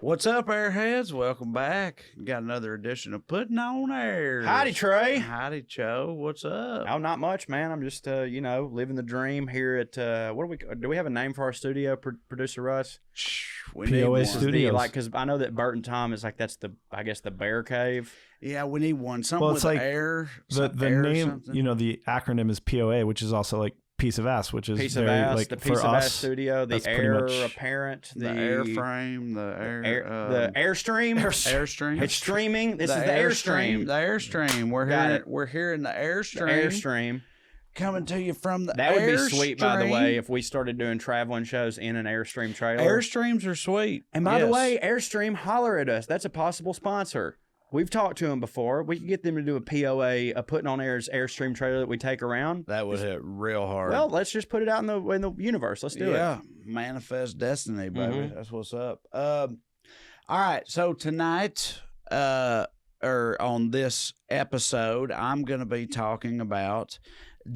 What's up, Airheads? Welcome back. Got another edition of Puttin On Airs. Howdy, Trae. Howdy, Cho. What's up? Oh, not much, man. I'm just, living the dream here at, do we have a name for our studio, Producer Russ? We need POA one. Studios. Because I know that Bert and Tom is that's the bear cave. Yeah, we need one. Something Well, with it's like air. The air name, something. the acronym is POA, which is also like piece of ass, which is Piece very, of ass, like, the for Piece of us, Ass studio, the that's pretty air much- The apparent, airframe, the Airstream. Airstream. It's streaming. This is the Airstream. The Airstream. We're here in the Airstream. Airstream. Coming to you from the That would be Airstream. sweet, by the way, if we started doing traveling shows in an Airstream trailer. Airstreams are sweet. And by the Yes. way, Airstream, holler at us. That's a possible sponsor. We've talked to them before. We could get them to do a POA, a Puttin On Airs Airstream trailer that we take around. That would hit real hard. Well, let's just put it out in the universe. Let's do it. Yeah, manifest destiny, baby. That's what's up. All right, so tonight, or on this episode, I'm going to be talking about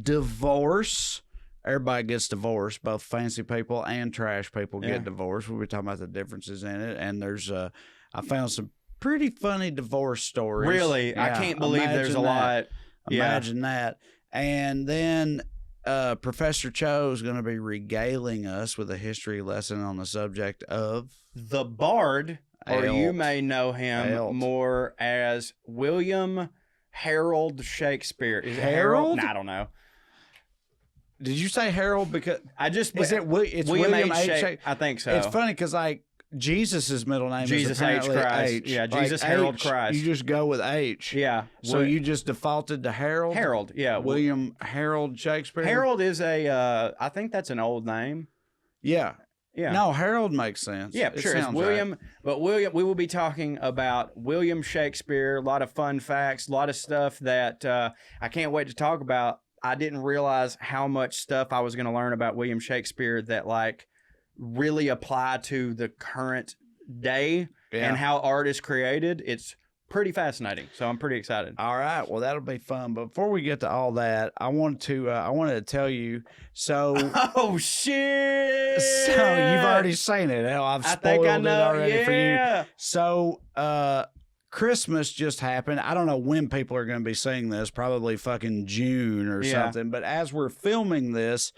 divorce. Everybody gets divorced. Both fancy people and trash people get divorced. We'll be talking about the differences in it, and there's I found some pretty funny divorce stories. Really? Yeah, I can't believe there's a imagine that. lot. Yeah. Imagine that. And then Professor Cho is going to be regaling us with a history lesson on the subject of The Bard, or you Elt. may know him Elt. more as William Harold Shakespeare. Is it Harold? Nah, I don't know. Did you say Harold? Because it's William William H. H. Shake- I think so. It's funny because Jesus' middle name Jesus is H. apparently Christ. H. Yeah, Like Jesus Harold H, Christ. You just go with H. Yeah. So you just defaulted to Harold. Harold. Yeah. William Harold Shakespeare. Harold is I think that's an old name. Yeah. Yeah. No, Harold makes sense. Yeah, It sure. It's sounds William, right. but we will be talking about William Shakespeare, a lot of fun facts, a lot of stuff that I can't wait to talk about. I didn't realize how much stuff I was going to learn about William Shakespeare that really apply to the current day and how art is created. It's pretty fascinating. So I'm pretty excited. All right. Well, that'll be fun. But before we get to all that, I wanted to tell you. So, Oh shit! so you've already seen it. Hell, I've I spoiled think I know. it already for you. Yeah. So, Christmas just happened. I don't know when people are going to be seeing this. Probably fucking June or something. But as we're filming this,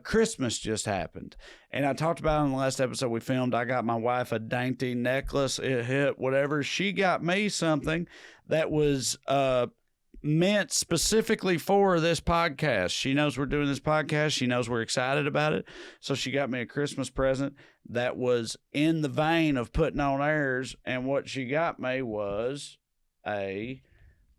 Christmas just happened. And I talked about it in the last episode we filmed. I got my wife a dainty necklace. It hit whatever. She got me something that was meant specifically for this podcast. She knows we're doing this podcast. She knows we're excited about it. So she got me a Christmas present that was in the vein of Puttin On Airs. And what she got me was a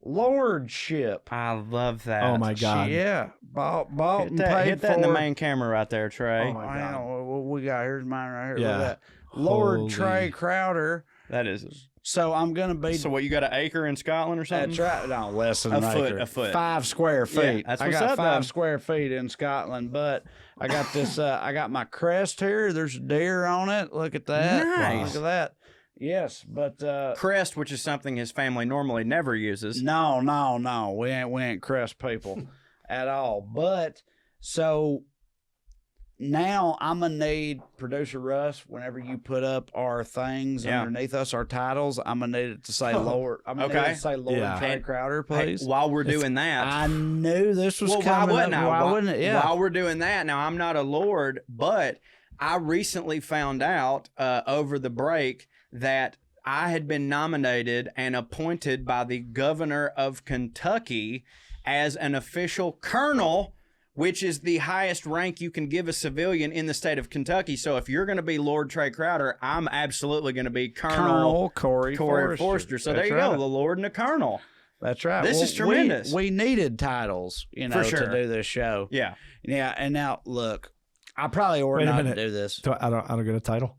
lordship. I love that. Oh my God. Bought Hit and that, paid hit that in the for. main camera right there, Trae. Oh my God. I know what we got. Here's mine right here. Yeah. Look at that. Lord Holy- Trae Crowder. That is. So I'm gonna be. So what? You got an acre in Scotland or something? That's right. No, less than A an foot, acre. a foot. 5 square feet. that's I what's got up, 5 though. square feet in Scotland, but I got this. I got my crest here. There's a deer on it. Look at that. Nice. Look at that. Yes, but Crest, which is something his family normally never uses. no. We ain't crest people at all. But so now I'm gonna need producer Russ. Whenever you put up our things underneath us, our titles, I'm gonna need it to say Lord. I'm gonna need it to say Lord Yeah. Trae Crowder, Hey, please. while we're doing that, I knew this was well, why coming. wouldn't I? Why wouldn't it? Yeah. While we're doing that, now I'm not a lord, but I recently found out over the break that I had been nominated and appointed by the governor of Kentucky as an official colonel, which is the highest rank you can give a civilian in the state of Kentucky. So if you're going to be Lord Trae Crowder, I'm absolutely going to be Colonel Corey Forrester. So there you go, the Lord and the Colonel. That's right. This is tremendous. We needed titles, For sure. to do this show. Yeah. Yeah, and now look, I probably ought Wait a not to minute. do this. So I don't get a title.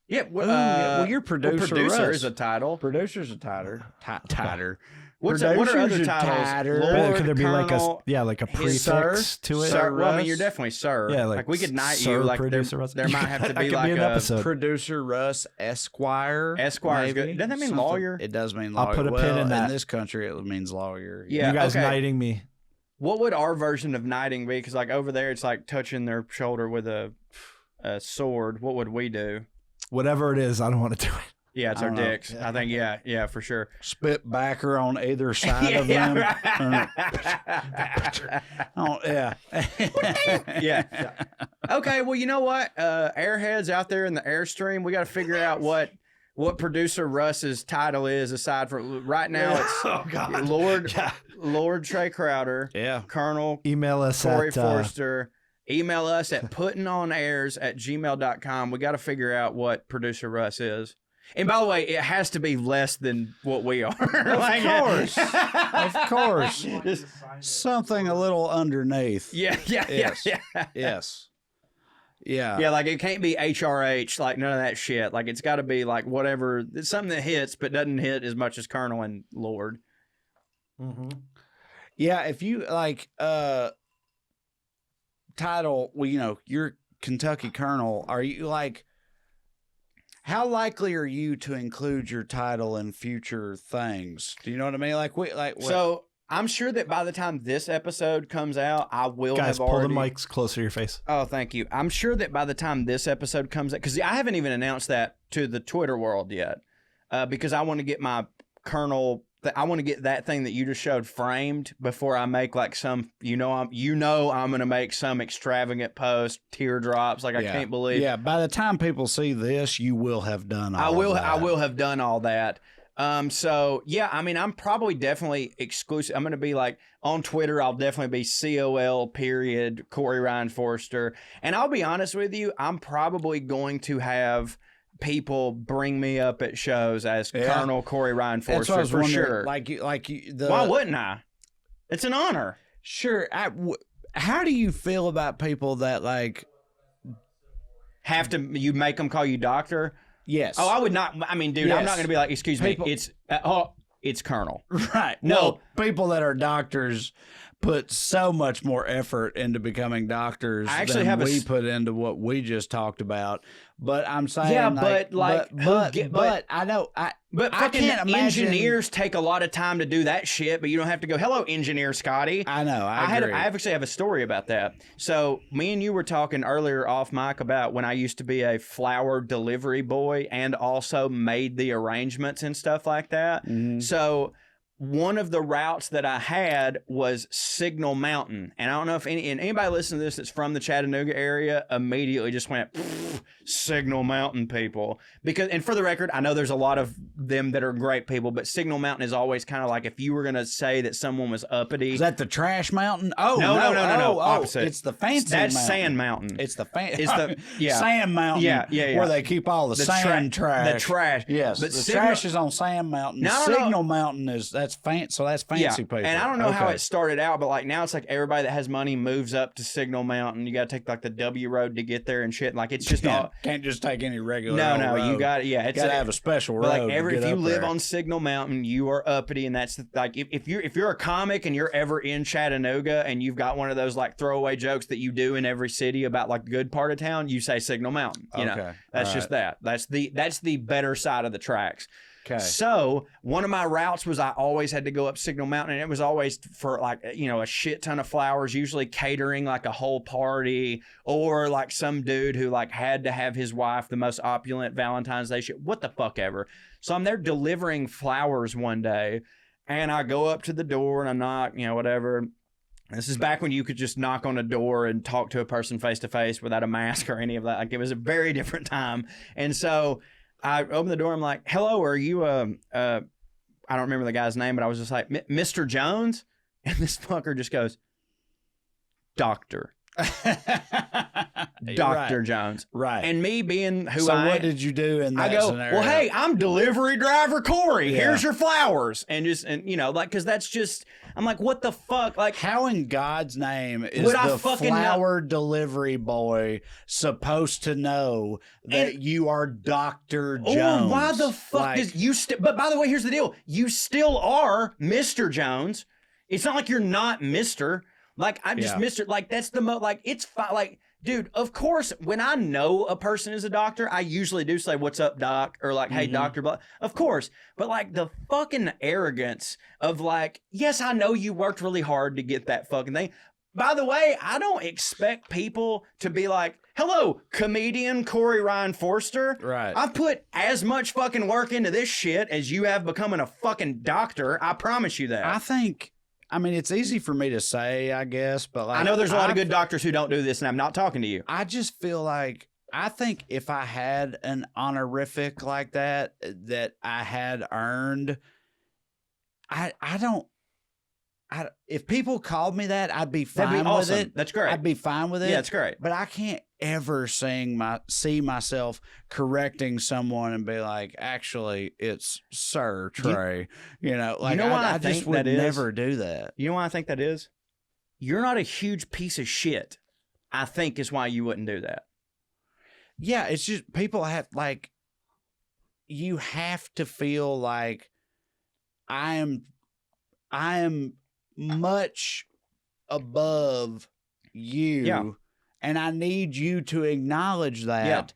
Yeah. Well, you're producer. Producer Russ. is a title. Producer's a titer. Titer. What are other Producer's a titles? titer. Lord, Could there be Colonel, like a prefix Sir? to it? Sir, well, I mean, Russ? you're definitely sir. Yeah, like we could knight Sir you. Like Producer Russ. there might have to That be could like an a episode. Producer Russ Esquire. Esquire is maybe? good. Doesn't that mean Something. lawyer? It does mean lawyer. I'll put a well, pin in that. In this country, it means lawyer. Yeah. You guys okay. knighting me. What would our version of knighting be? Because like over there, it's like touching their shoulder with a sword. What would we do? Whatever it is, I don't want to do it. Yeah, it's I our don't know. dicks. I think, yeah, for sure. Spit backer on either side of them. Oh, yeah. Yeah. Okay, well, you know what? Airheads out there in the Airstream, we got to figure out what producer Russ's title is aside from right now. It's Lord Trae Crowder. Yeah. Colonel Email us Corey at Forrester. Email us at puttinonairs@gmail.com. We got to figure out what producer Russ is. And by the way, it has to be less than what we are. Of course. Of course. Something a little underneath. Yeah. Yes. Yeah. Yes. Yeah. Yeah, like it can't be HRH, like none of that shit. Like it's got to be like whatever, it's something that hits but doesn't hit as much as Colonel and Lord. Mm-hmm. Yeah, if you like title, well, you know, you're Kentucky Colonel, are you like, how likely are you to include your title in future things? Do you know what I mean? Like, what? So I'm sure that by the time this episode comes out, I will Guys, have pull already... the mics closer to your face. Oh, thank you. I'm sure that by the time this episode comes out, because I haven't even announced that to the Twitter world yet, because I want to get my Colonel... I want to get that thing that you just showed framed before I make like some, I'm going to make some extravagant post, teardrops. Like I can't believe. Yeah. By the time people see this, you will have done all of that. I will have done all that. So yeah, I mean, I'm probably definitely exclusive. I'm going to be like on Twitter. I'll definitely be COL period Corey Ryan Forrester. And I'll be honest with you, I'm probably going to have people bring me up at shows as Colonel Corey Ryan Forrester for sure. Why wouldn't I? It's an honor. Sure. How do you feel about people that like have to? You make them call you doctor? Yes. Oh, I would not. I mean, dude, Yes. I'm not going to be like, excuse People, me. It's Colonel. Right. No. Well, people that are doctors put so much more effort into becoming doctors than we put into what we just talked about. But I'm saying, yeah, but I know But I can't imagine. Engineers take a lot of time to do that shit, but you don't have to go, hello, engineer Scotty. I know. I agree. I actually have a story about that. So me and you were talking earlier off mic about when I used to be a flower delivery boy and also made the arrangements and stuff like that. Mhm. So one of the routes that I had was Signal Mountain. And I don't know if anybody listening to this that's from the Chattanooga area immediately just went, Signal Mountain people. And for the record, I know there's a lot of them that are great people, but Signal Mountain is always kind of like if you were going to say that someone was uppity. Is that the Trash Mountain? Oh, no. Opposite. It's the fancy That's mountain. Sand Mountain. It's the yeah. Sand Mountain. Yeah. Where they keep all the sand trash. The trash. Yes. But the trash is on Sand Mountain. Now, Signal Mountain that's fancy. So that's fancy people. And I don't know how it started out, but like now it's like everybody that has money moves up to Signal Mountain. You got to take like the W road to get there and shit. Like it's just all. Can't just take any regular. No, road. you got it. Yeah, it's got to have a special road. But like if you live there. on Signal Mountain, you are uppity, and that's like if you're a comic and you're ever in Chattanooga and you've got one of those like throwaway jokes that you do in every city about like the good part of town, you say Signal Mountain. You know, that's just that. That's the better side of the tracks. Okay. So one of my routes was I always had to go up Signal Mountain, and it was always for like, a shit ton of flowers, usually catering like a whole party or like some dude who like had to have his wife the most opulent Valentine's Day shit, what the fuck ever. So I'm there delivering flowers one day, and I go up to the door and I knock, whatever. This is back when you could just knock on a door and talk to a person face to face without a mask or any of that. Like it was a very different time. And so I opened the door. I'm like, hello, are you, I don't remember the guy's name, but I was just like, Mr. Jones? And this fucker just goes, Doctor. Dr. Jones. Right. And me being who so I am. So what did you do in that scenario? Well, hey, I'm delivery driver Corey. Yeah. Here's your flowers. And because that's just, I'm like, what the fuck? Like, how in God's name is the flower delivery boy supposed to know that you are Dr. Jones? Oh, why the fuck does you but by the way, here's the deal. You still are Mr. Jones. It's not like you're not Mr. Like, I'm just Mr. Like, that's the it's fine. Like, dude, of course, when I know a person is a doctor, I usually do say, what's up, doc? Or like, hey, doctor, blah. Of course. But like the fucking arrogance of like, yes, I know you worked really hard to get that fucking thing, By the way, I don't expect people to be like, hello, comedian Corey Ryan Forrester. Right. I've put as much fucking work into this shit as you have becoming a fucking doctor. I promise you that. I mean, it's easy for me to say, I guess, but like, I know there's a lot of good doctors who don't do this, and I'm not talking to you. I just feel like, I think if I had an honorific like that I had earned, if people called me that, I'd be fine with it. That's great. I'd be fine with it. Yeah, it's great. But I can't ever see myself correcting someone and be like, actually, it's Sir Trae. Like, I just would never do that. You know why I think that is? You're not a huge piece of shit, I think, is why you wouldn't do that. Yeah, it's just people have, like, you have to feel like I am much above you, and I need you to acknowledge that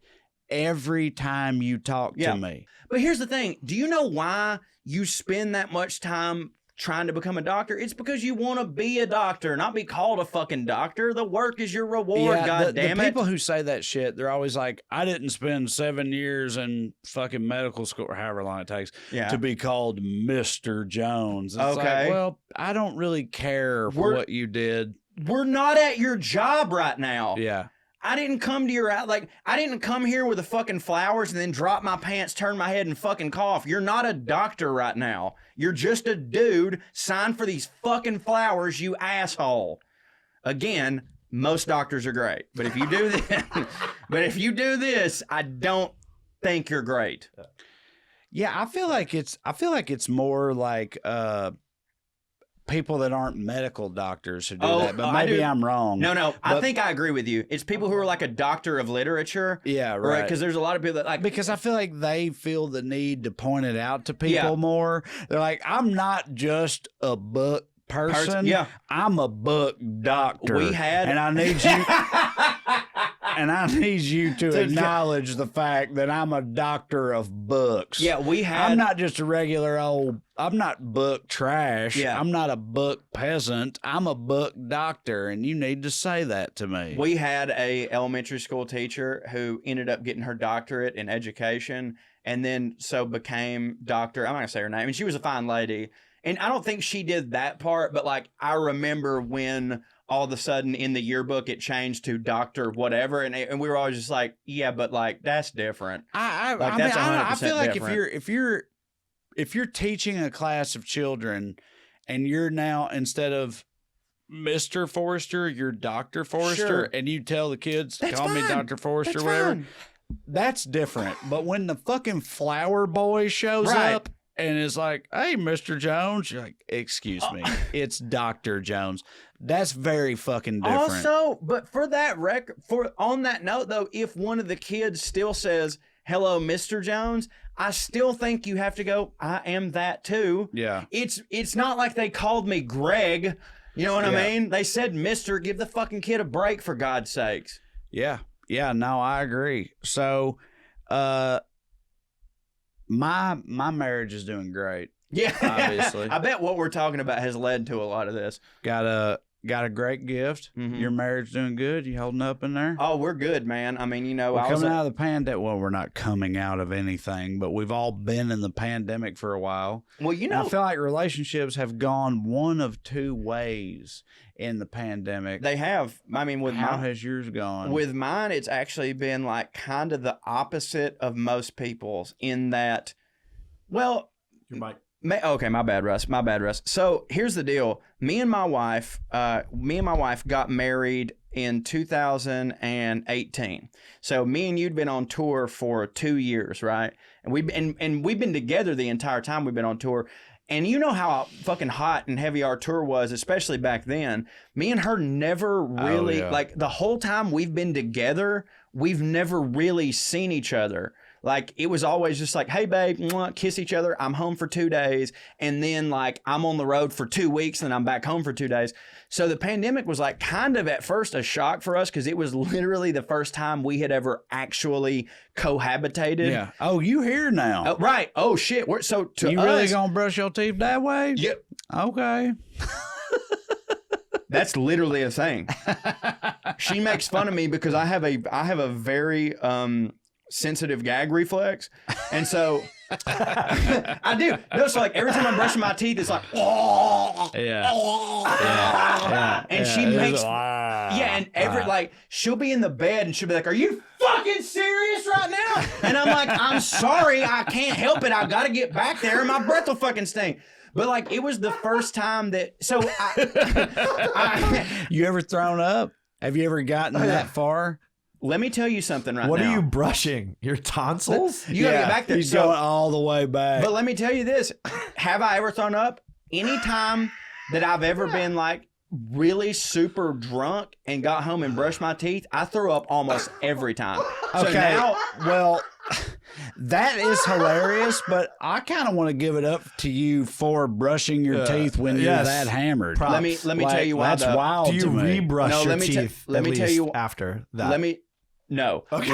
every time you talk to me. But here's the thing. Do you know why you spend that much time trying to become a doctor? It's because you want to be a doctor, not be called a fucking doctor. The work is your reward, God damn the it. people who say that shit, they're always like, I didn't spend 7 years in fucking medical school, or however long it takes, to be called Mr. Jones. It's like, well, I don't really care for what you did. We're not at your job right now. Yeah. I didn't come to your I didn't come here with the fucking flowers and then drop my pants, turn my head, and fucking cough. You're not a doctor right now. You're just a dude signed for these fucking flowers, you asshole. Again, most doctors are great, but if you do this, I don't think you're great. Yeah, I feel like it's more like people that aren't medical doctors who do that, but maybe I'm wrong. No, I think I agree with you. It's people who are like a doctor of literature. Yeah, right. Because there's a lot of people that like... Because I feel like they feel the need to point it out to people more. They're like, I'm not just a book person. I'm a book doctor. And I need you... And I need you to acknowledge the fact that I'm a doctor of books. Yeah, I'm not just a regular old... I'm not book trash. Yeah. I'm not a book peasant. I'm a book doctor, and you need to say that to me. We had a elementary school teacher who ended up getting her doctorate in education, and then became doctor. I'm not going to say her name. And she was a fine lady. And I don't think she did that part, but like I remember when... all of a sudden in the yearbook it changed to doctor whatever, and we were always just like, yeah, but like that's different. I feel like if you're teaching a class of children and you're now, instead of Mr. Forrester, you're Dr. Forrester, and you tell the kids, call me Dr. Forrester, whatever, that's different. But when the fucking flower boy shows up and is like, hey, Mr. Jones, you're like, excuse me, it's Dr. Jones. That's very fucking different. Also, but for that on that note though, if one of the kids still says, hello, Mr. Jones, I still think you have to go, I am that too. Yeah. It's not like they called me Greg. You know what I mean? They said Mr. Give the fucking kid a break, for God's sakes. Yeah. Yeah, no, I agree. So, my marriage is doing great. Yeah. Obviously. I bet what we're talking about has led to a lot of this. Got a great gift. Mm-hmm. Your marriage doing good? You holding up in there? Oh, we're good, man. I mean, we're coming out of the pandemic. Well, we're not coming out of anything, but we've all been in the pandemic for a while. Well, and I feel like relationships have gone one of two ways in the pandemic. They have. I mean, how has yours gone? With mine, it's actually been like kind of the opposite of most people's in that, well... Your mic. Okay, my bad, Russ. So here's the deal. Me and my wife got married in 2018. So me and you'd been on tour for 2 years, right? And we've been together the entire time we've been on tour. And you know how fucking hot and heavy our tour was, especially back then. Me and her never really, like the whole time we've been together, we've never really seen each other. Like, it was always just like, hey, babe, mwah, kiss each other. I'm home for 2 days. And then, like, I'm on the road for 2 weeks and I'm back home for 2 days. So the pandemic was, like, kind of at first a shock for us because it was literally the first time we had ever actually cohabitated. Yeah. Oh, you here now. Right. Oh, shit. So to you us, really going to brush your teeth that way? Yep. Okay. That's literally a thing. She makes fun of me because I have a very sensitive gag reflex, and so I do. No, so like every time I'm brushing my teeth, it's like, and she makes, and every like she'll be in the bed and she'll be like, "Are you fucking serious right now?" And I'm like, "I'm sorry, I can't help it. I got to get back there, and my breath will fucking stink." But like, it was the first time that. So you ever thrown up? Have you ever gotten that far? Let me tell you something right now. What are you brushing? Your tonsils? You gotta get back there. He's going all the way back. But let me tell you this. Have I ever thrown up? Anytime that I've ever been like really super drunk and got home and brushed my teeth, I throw up almost every time. So okay. Now, well, that is hilarious, but I kind of want to give it up to you for brushing your teeth when you're that hammered. Let me tell you why. That's wild. Do you to me. rebrush your teeth? Let me tell you after that. No. Okay.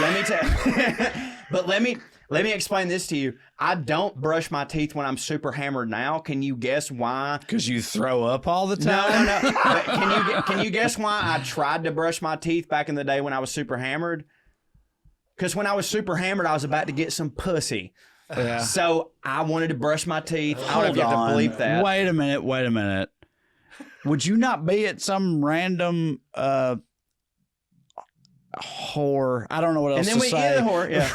But let me explain this to you. I don't brush my teeth when I'm super hammered now. Can you guess why? Because you throw up all the time? No. But can you guess why I tried to brush my teeth back in the day when I was super hammered? Because when I was super hammered, I was about to get some pussy. Yeah. So I wanted to brush my teeth. I don't know if you have to bleep that. Wait a minute. Would you not be at some random whore? I don't know what else to say. Yeah, the whore, yeah.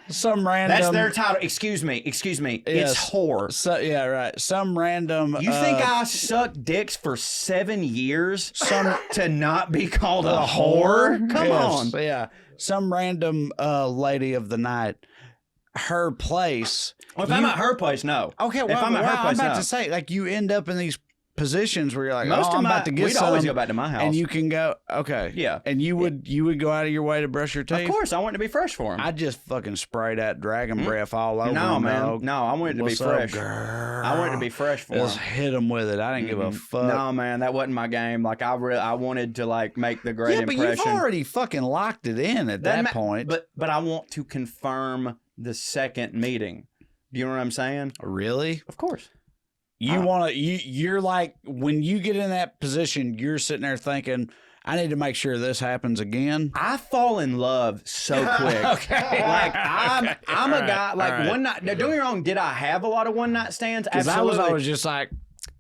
Some random. That's their title. Excuse me. Yes. It's whore. So, yeah, right. Some random. You think I sucked dicks for 7 years to not be called a whore? Come on. Yeah. Some random lady of the night. Her place. Well, if I'm at her place, no. Okay, well, I'm about to say, like, you end up in these positions where you're like, I'm about to get we'd some. always go back to my house. And you can go, okay. Yeah. And you would go out of your way to brush your teeth? Of course. I want it to be fresh for him. I just fucking spray that dragon breath all over No, him, man. dog. No, I want it to be fresh. Girl? I want it to be fresh for Just him. hit him with it. I didn't give a fuck. No, man. That wasn't my game. Like, I wanted to, like, make the great impression. But you've already fucking locked it in at that point. But I want to confirm the second meeting. Do you know what I'm saying? Really? Of course. You're like, when you get in that position, you're sitting there thinking, I need to make sure this happens again. I fall in love so quick. Okay. Like, I'm a guy, like, one night, now, don't get me wrong, did I have a lot of one night stands? Because I was always just like,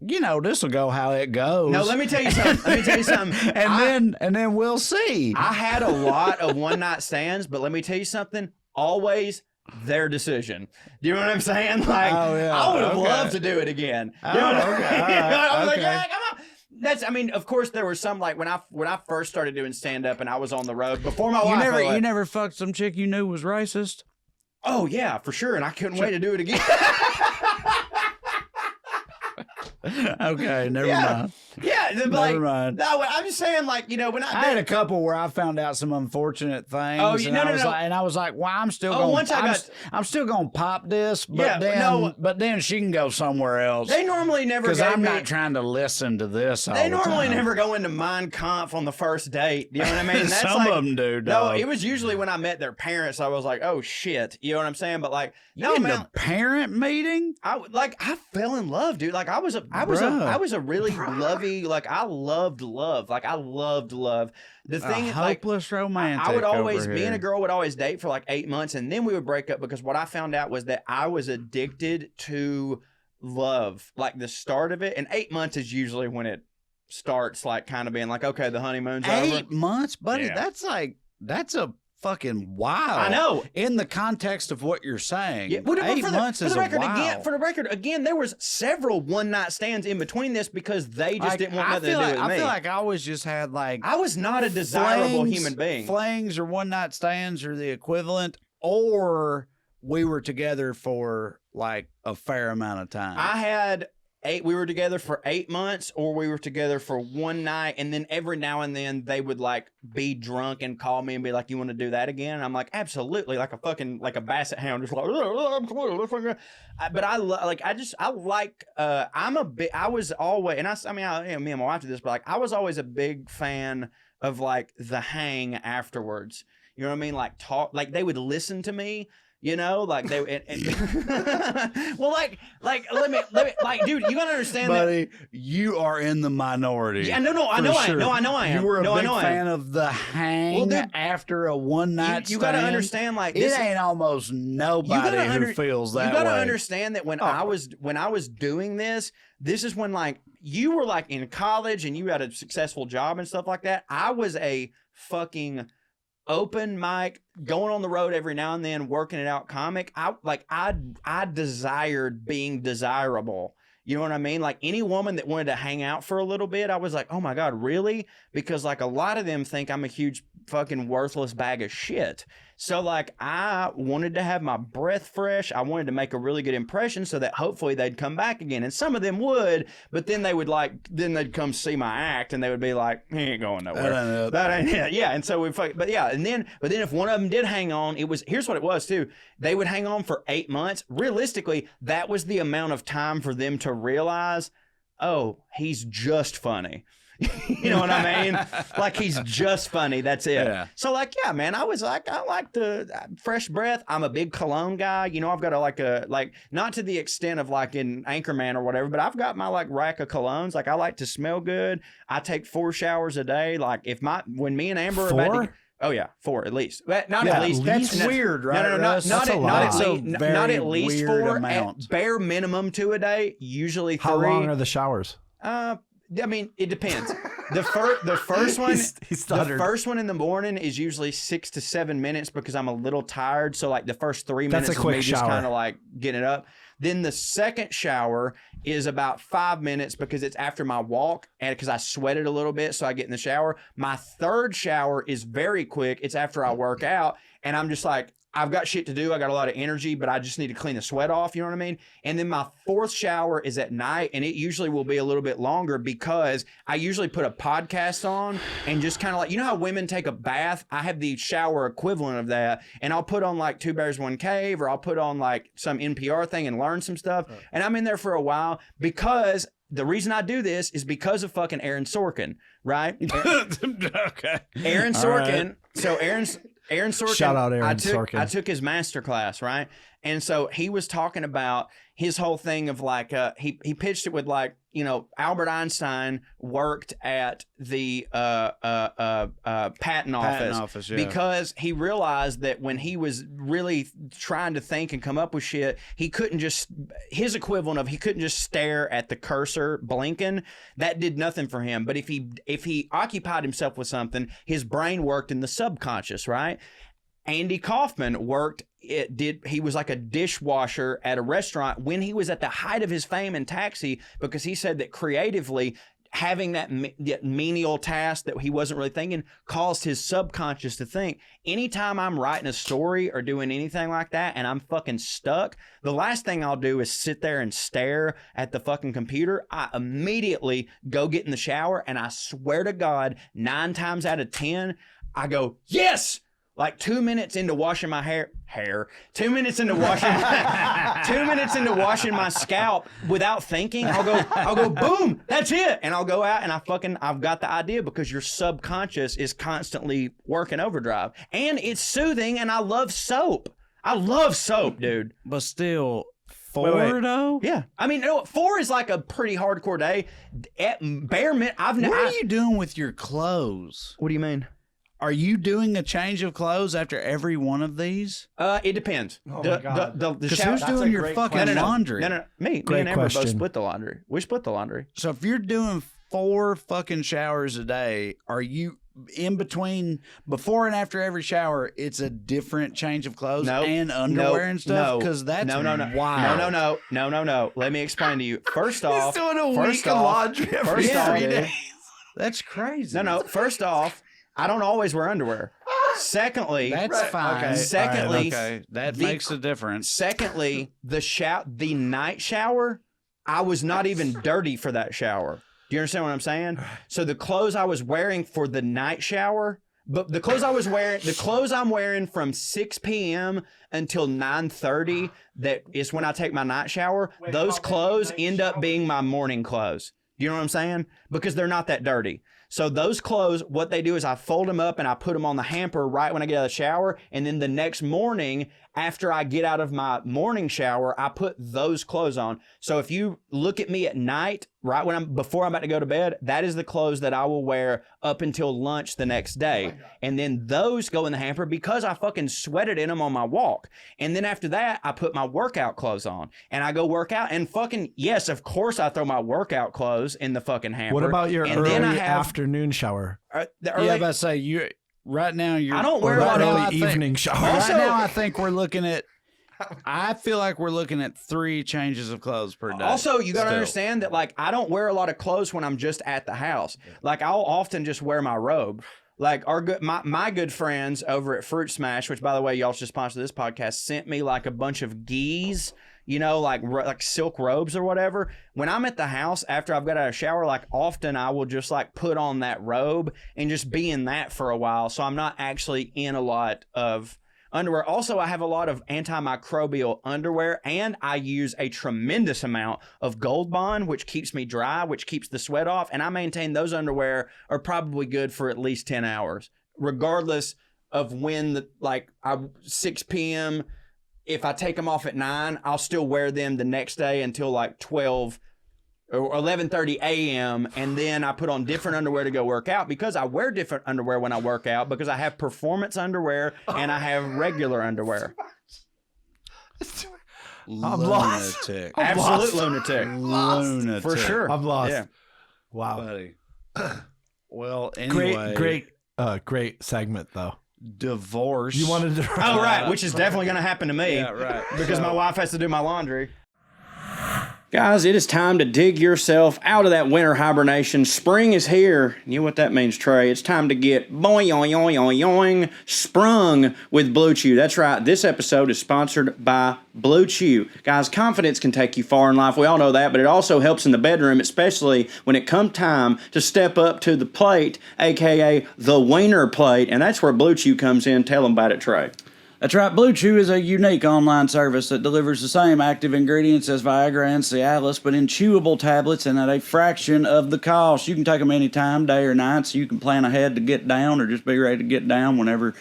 this will go how it goes. No, let me tell you something. and then we'll see. I had a lot of one night stands, but let me tell you something, always their decision. Do you know what I'm saying? Like, I would have loved to do it again. You know what I mean? I was like, yeah, come on. Of course, there were some, like, when I first started doing stand up and I was on the road before my wife. You never fucked some chick you knew was racist? Oh yeah, for sure, and I couldn't wait to do it again. Okay, never mind. Yeah, never mind. No, I'm just saying, like, when I had a couple where I found out some unfortunate things. Oh, no. And I was like, well, I'm still going to pop this, but then she can go somewhere else. They normally never because I'm not trying to listen to this. They normally never go into Mein Kampf on the first date. You know what I mean? That's some of them do. Dog. No, it was usually when I met their parents. I was like, oh shit, you know what I'm saying? But like, the parent meeting, I fell in love, dude. Like I was a really lovey. Like I loved love. Like I loved love. The thing, a hopeless romantic. I would always, me and a girl would always date for like 8 months, and then we would break up because what I found out was that I was addicted to love. Like the start of it, and 8 months is usually when it starts, like kind of being like, okay, the honeymoon's over. 8 months, buddy. Yeah. That's a fucking wild. I know. In the context of what you're saying, 8 months is a while. For the record, again, there was several one night stands in between this because they just didn't want nothing to do with me. I feel like I always just had like I was not a desirable human being. Flings or one night stands or the equivalent, or we were together for like a fair amount of time. I had 8. We were together for 8 months, or we were together for one night, and then every now and then they would like be drunk and call me and be like, "You want to do that again?" And I'm like, "Absolutely!" Like a fucking like a basset hound, just like. But I was always, and me and my wife did this, but like I was always a big fan of like the hang afterwards. You know what I mean? Like talk, like they would listen to me. You know, like they, well, like, let me, like, dude, you gotta understand, buddy, you are in the minority. Yeah, no, I know, sure. I know, I am. You were a no, big I know fan of the hang after a one night. You gotta understand, like, it ain't almost nobody who feels that way. You gotta understand that when I was doing this is when like you were like in college and you had a successful job and stuff like that. I was a fucking open mic, going on the road every now and then, working it out comic. I desired being desirable. You know what I mean? Like any woman that wanted to hang out for a little bit, I was like, oh my God, really? Because like a lot of them think I'm a huge fucking worthless bag of shit. So like I wanted to have my breath fresh. I wanted to make a really good impression so that hopefully they'd come back again. And some of them would, but then they'd come see my act and they would be like, he ain't going nowhere. That ain't it. Yeah. And so but then if one of them did hang on, here's what it was too. They would hang on for 8 months. Realistically, that was the amount of time for them to realize, oh, he's just funny. You know what I mean? Like he's just funny. That's it. Yeah. So like, yeah, man, I was like, I like the fresh breath. I'm a big cologne guy. You know, I've got not to the extent of like in Anchorman or whatever, but I've got my like rack of colognes. Like I like to smell good. I take 4 showers a day. Like when me and Amber are about to, oh yeah, 4 at least. Not at least. That's weird, right? No, not at least 4. Amount. At bare minimum 2 a day. Usually 3. How long are the showers? I mean, it depends. The first one, the first one in the morning is usually 6 to 7 minutes because I'm a little tired. So like the first 3 minutes is me just kind of like getting it up. Then the second shower is about 5 minutes because it's after my walk and because I sweated a little bit, so I get in the shower. My third shower is very quick. It's after I work out, and I'm just like, I've got shit to do. I got a lot of energy, but I just need to clean the sweat off. You know what I mean? And then my fourth shower is at night, and it usually will be a little bit longer because I usually put a podcast on and just kind of like, you know how women take a bath? I have the shower equivalent of that, and I'll put on like 2 Bears, 1 Cave, or I'll put on like some NPR thing and learn some stuff. Right. And I'm in there for a while because the reason I do this is because of fucking Aaron Sorkin, right? Okay. Aaron Sorkin. Right. So Aaron Sorkin. Shout out Aaron Sorkin. I took his master class, right? And so he was talking about his whole thing of like, he pitched it with like, you know, Albert Einstein worked at the patent office yeah. Because he realized that when he was really trying to think and come up with shit, he couldn't just stare at the cursor blinking. That did nothing for him. But if he occupied himself with something, his brain worked in the subconscious, right? Andy Kaufman he was like a dishwasher at a restaurant when he was at the height of his fame in Taxi, because he said that creatively having that menial task that he wasn't really thinking caused his subconscious to think. Anytime I'm writing a story or doing anything like that and I'm fucking stuck, the last thing I'll do is sit there and stare at the fucking computer. I immediately go get in the shower, and I swear to God, 9 times out of 10, I go, yes! Like 2 minutes into washing my hair, 2 minutes into washing, 2 minutes into washing my scalp without thinking, I'll go, boom, that's it. And I'll go out and I've got the idea, because your subconscious is constantly working overdrive, and it's soothing. And I love soap. I love soap, dude. But still, 4 though? Yeah. I mean, 4 is like a pretty hardcore day. At bare minute, what are you doing with your clothes? What do you mean? Are you doing a change of clothes after every one of these? It depends. Oh my God. Because who's doing your fucking laundry? No. Me and Amber both split the laundry. We split the laundry. So if you're doing 4 fucking showers a day, are you in between, before and after every shower, it's a different change of clothes and underwear and stuff? Because that's wild. No. Let me explain to you. First off, he's doing a week of laundry every 3 days. That's crazy. No. First off, I don't always wear underwear. Secondly, that's fine. Okay. Secondly, that makes a difference. Secondly, the night shower, I was not even dirty for that shower. Do you understand what I'm saying? So the clothes I was wearing for the night shower, but the clothes I'm wearing from 6 p.m. until 9:30, that is when I take my night shower. Those clothes end up being my morning clothes. You know what I'm saying? Because they're not that dirty. So those clothes, what they do is I fold them up and I put them on the hamper right when I get out of the shower. And then the next morning, after I get out of my morning shower, I put those clothes on. So if you look at me at night, right when before I'm about to go to bed, that is the clothes that I will wear up until lunch the next day. And then those go in the hamper because I fucking sweated in them on my walk. And then after that, I put my workout clothes on and I go work out. And fucking, yes, of course I throw my workout clothes in the fucking hamper. What about your and early then I have, afternoon shower? the early, Yeah, but I say you right now. You're. I don't wear Or a lot the of early evening shower? Also- Right now, I think we're looking at. I feel like we're looking at 3 changes of clothes per day. Also, you got to Still. understand that, like, I don't wear a lot of clothes when I'm just at the house. Like, I'll often just wear my robe. Like, my good friends over at Fruit Smash, which, by the way, y'all should sponsor this podcast, sent me, like, a bunch of geese, you know, like silk robes or whatever. When I'm at the house, after I've got out of shower, like, often I will just, like, put on that robe and just be in that for a while. So I'm not actually in a lot of underwear. Also, I have a lot of antimicrobial underwear, and I use a tremendous amount of Gold Bond, which keeps me dry, which keeps the sweat off, and I maintain those underwear are probably good for at least 10 hours, regardless of when 6 p.m. If I take them off at 9, I'll still wear them the next day until like 12 or 11:30 a.m. and then I put on different underwear to go work out because I wear different underwear when I work out because I have performance underwear and I have regular underwear. I'm lost. Lunatic. I'm Absolute lost. lunatic. For sure. I'm lost. Yeah. Wow. buddy. Well, anyway, Great segment though. divorce. You wanted to? Oh, right. Which is definitely going to happen to me. Yeah, right. Because my wife has to do my laundry. Guys, it is time to dig yourself out of that winter hibernation. Spring is here. You know what that means, Trae? It's time to get boing, sprung with Blue Chew. That's right. This episode is sponsored by Blue Chew. Guys, confidence can take you far in life. We all know that, but it also helps in the bedroom, especially when it comes time to step up to the plate, aka the wiener plate, and that's where Blue Chew comes in. Tell them about it, Trae. That's right. Blue Chew is a unique online service that delivers the same active ingredients as Viagra and Cialis, but in chewable tablets and at a fraction of the cost. You can take them anytime, day or night, so you can plan ahead to get down or just be ready to get down whenever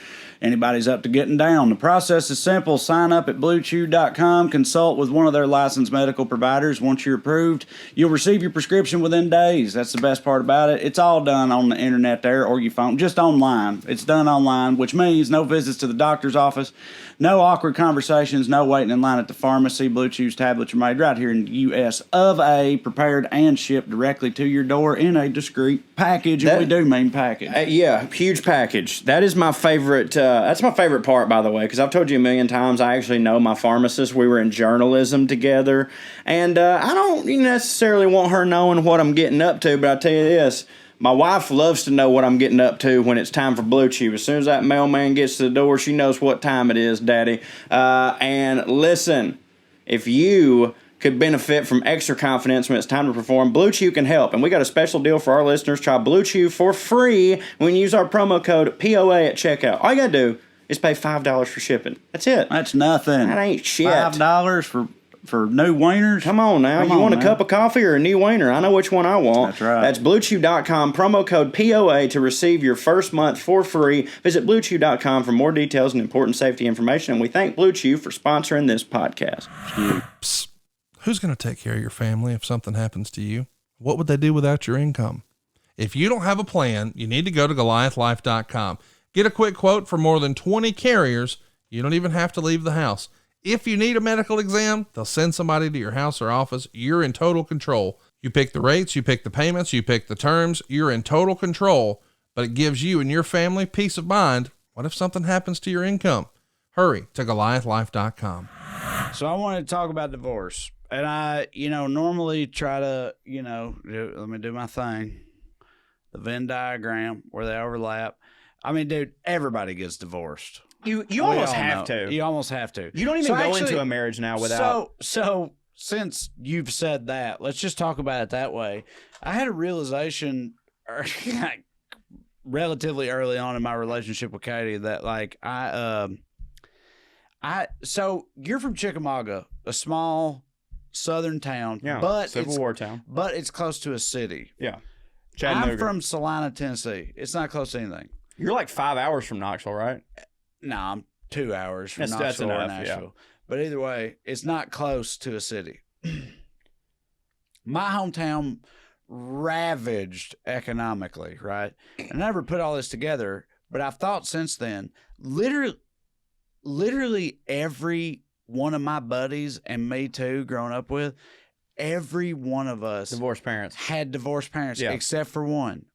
anybody's up to getting down. The process is simple. Sign up at BlueChew.com, consult with one of their licensed medical providers. Once you're approved, you'll receive your prescription within days. That's the best part about it. It's all done on the internet there or your phone, just online. It's done online, which means no visits to the doctor's office, no awkward conversations, no waiting in line at the pharmacy. Blue Chew's tablets are made right here in the U.S. of A, prepared and shipped directly to your door in a discreet package, and we do mean package. Yeah, huge package. That is my favorite. That's my favorite part, by the way, because I've told you a million times. I actually know my pharmacist. We were in journalism together, and I don't necessarily want her knowing what I'm getting up to. But I tell you this. My wife loves to know what I'm getting up to when it's time for Blue Chew. As soon as that mailman gets to the door, she knows what time it is, Daddy. And listen, if you could benefit from extra confidence when it's time to perform, Blue Chew can help. And we got a special deal for our listeners. Try Blue Chew for free when you use our promo code POA at checkout. All you got to do is pay $5 for shipping. That's it. That's nothing. That ain't shit. $5 for new wieners? Come on now. You want a cup of coffee or a new wiener? I know which one I want. That's right. That's BlueChew.com, promo code POA to receive your first month for free. Visit BlueChew.com for more details and important safety information. And we thank Blue Chew for sponsoring this podcast. Psst. Who's going to take care of your family if something happens to you? What would they do without your income? If you don't have a plan, you need to go to GoliathLife.com. Get a quick quote for more than 20 carriers. You don't even have to leave the house. If you need a medical exam, they'll send somebody to your house or office. You're in total control. You pick the rates, you pick the payments, you pick the terms. You're in total control, but it gives you and your family peace of mind. What if something happens to your income? Hurry to GoliathLife.com. So I wanted to talk about divorce. And I, normally try to, let me do my thing. The Venn diagram where they overlap. I mean, dude, everybody gets divorced. You almost have to. You almost have to. You don't even go into a marriage now without. So since you've said that, let's just talk about it that way. I had a realization relatively early on in my relationship with Katie that so you're from Chickamauga, a small southern town, but Civil War town, but it's close to a city. Yeah. I'm from Salina, Tennessee. It's not close to anything. You're like 5 hours from Knoxville, right? No, I'm 2 hours from That's Knoxville or enough, Nashville. But either way, it's not close to a city. My hometown ravaged economically, right? I never put all this together, but I've thought since then, literally every one of my buddies and me too, growing up with, every one of us Divorced parents. had divorced parents, Yeah. except for one,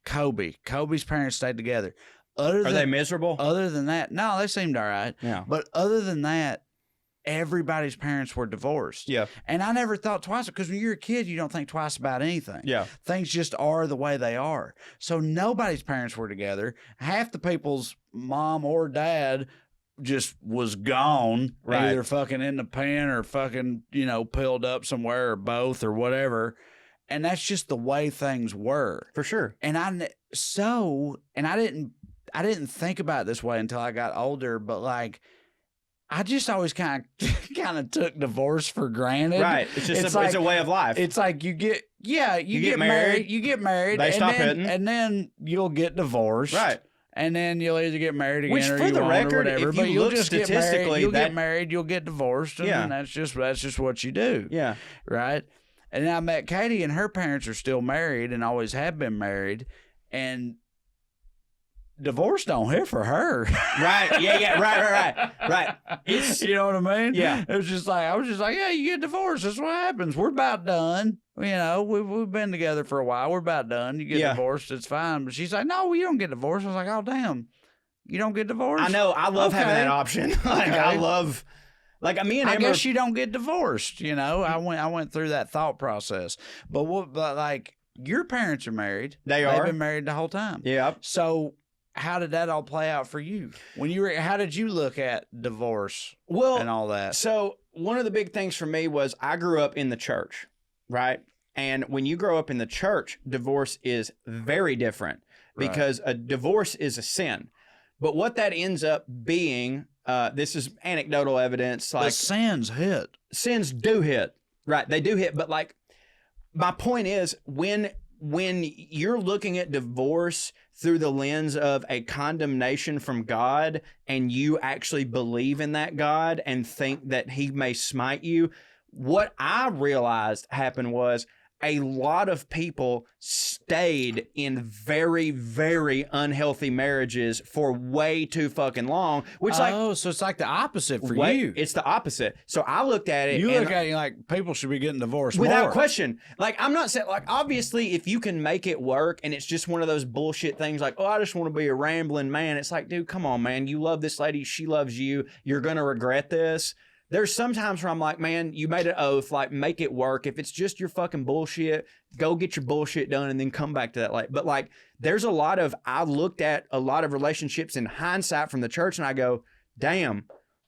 Kobe. Kobe's parents stayed together. Are they miserable? Other than that, no, they seemed all right. Yeah. But other than that, everybody's parents were divorced. Yeah. And I never thought twice, because when you're a kid, you don't think twice about anything. Yeah. Things just are the way they are. So nobody's parents were together. Half the people's mom or dad just was gone, Right. either fucking in the pen or fucking, pilled up somewhere or both or whatever. And that's just the way things were. For sure. And I didn't think about it this way until I got older, but like, I just always kind of took divorce for granted. Right. It's just it's a way of life. It's like you get married, they stop hitting, and then you'll get divorced. Right. And then you'll either get married again Which, or for you the won't record, or whatever. if But you you'll look just get married. statistically, You'll get married. You'll get divorced. And Yeah. that's just what you do. Yeah. Right. And then I met Katie, and her parents are still married and always have been married. And divorce don't hit for her. Right. Yeah. Right. It's, You know what I mean? Yeah. It was just like, I was just like, yeah, you get divorced. That's what happens. We're about done. We've been together for a while. We're about done. You get divorced. It's fine. But she's like, no, you don't get divorced. I was like, oh, damn. You don't get divorced? I know. I love having that option. I love, me and I Amber. guess you don't get divorced. I went through that thought process. But your parents are married. They are. They've been married the whole time. Yeah. So how did that all play out for you? How did you look at divorce and all that? So one of the big things for me was I grew up in the church, right? And when you grow up in the church, divorce is very different because a divorce is a sin. But what that ends up being, this is anecdotal evidence. The sins hit. Sins do hit, right? They do hit. But my point is when you're looking at divorce through the lens of a condemnation from God, and you actually believe in that God and think that he may smite you, what I realized happened was a lot of people stayed in very, very unhealthy marriages for way too fucking long. So it's like the opposite for you. It's the opposite. So I looked at it. You look at it like people should be getting divorced without more. question. I'm not saying obviously if you can make it work and it's just one of those bullshit things like, oh, I just want to be a rambling man. It's like, dude, come on, man. You love this lady. She loves you. You're going to regret this. There's sometimes where I'm like, man, you made an oath, make it work. If it's just your fucking bullshit, go get your bullshit done and then come back to that. But there's I looked at a lot of relationships in hindsight from the church and I go, damn,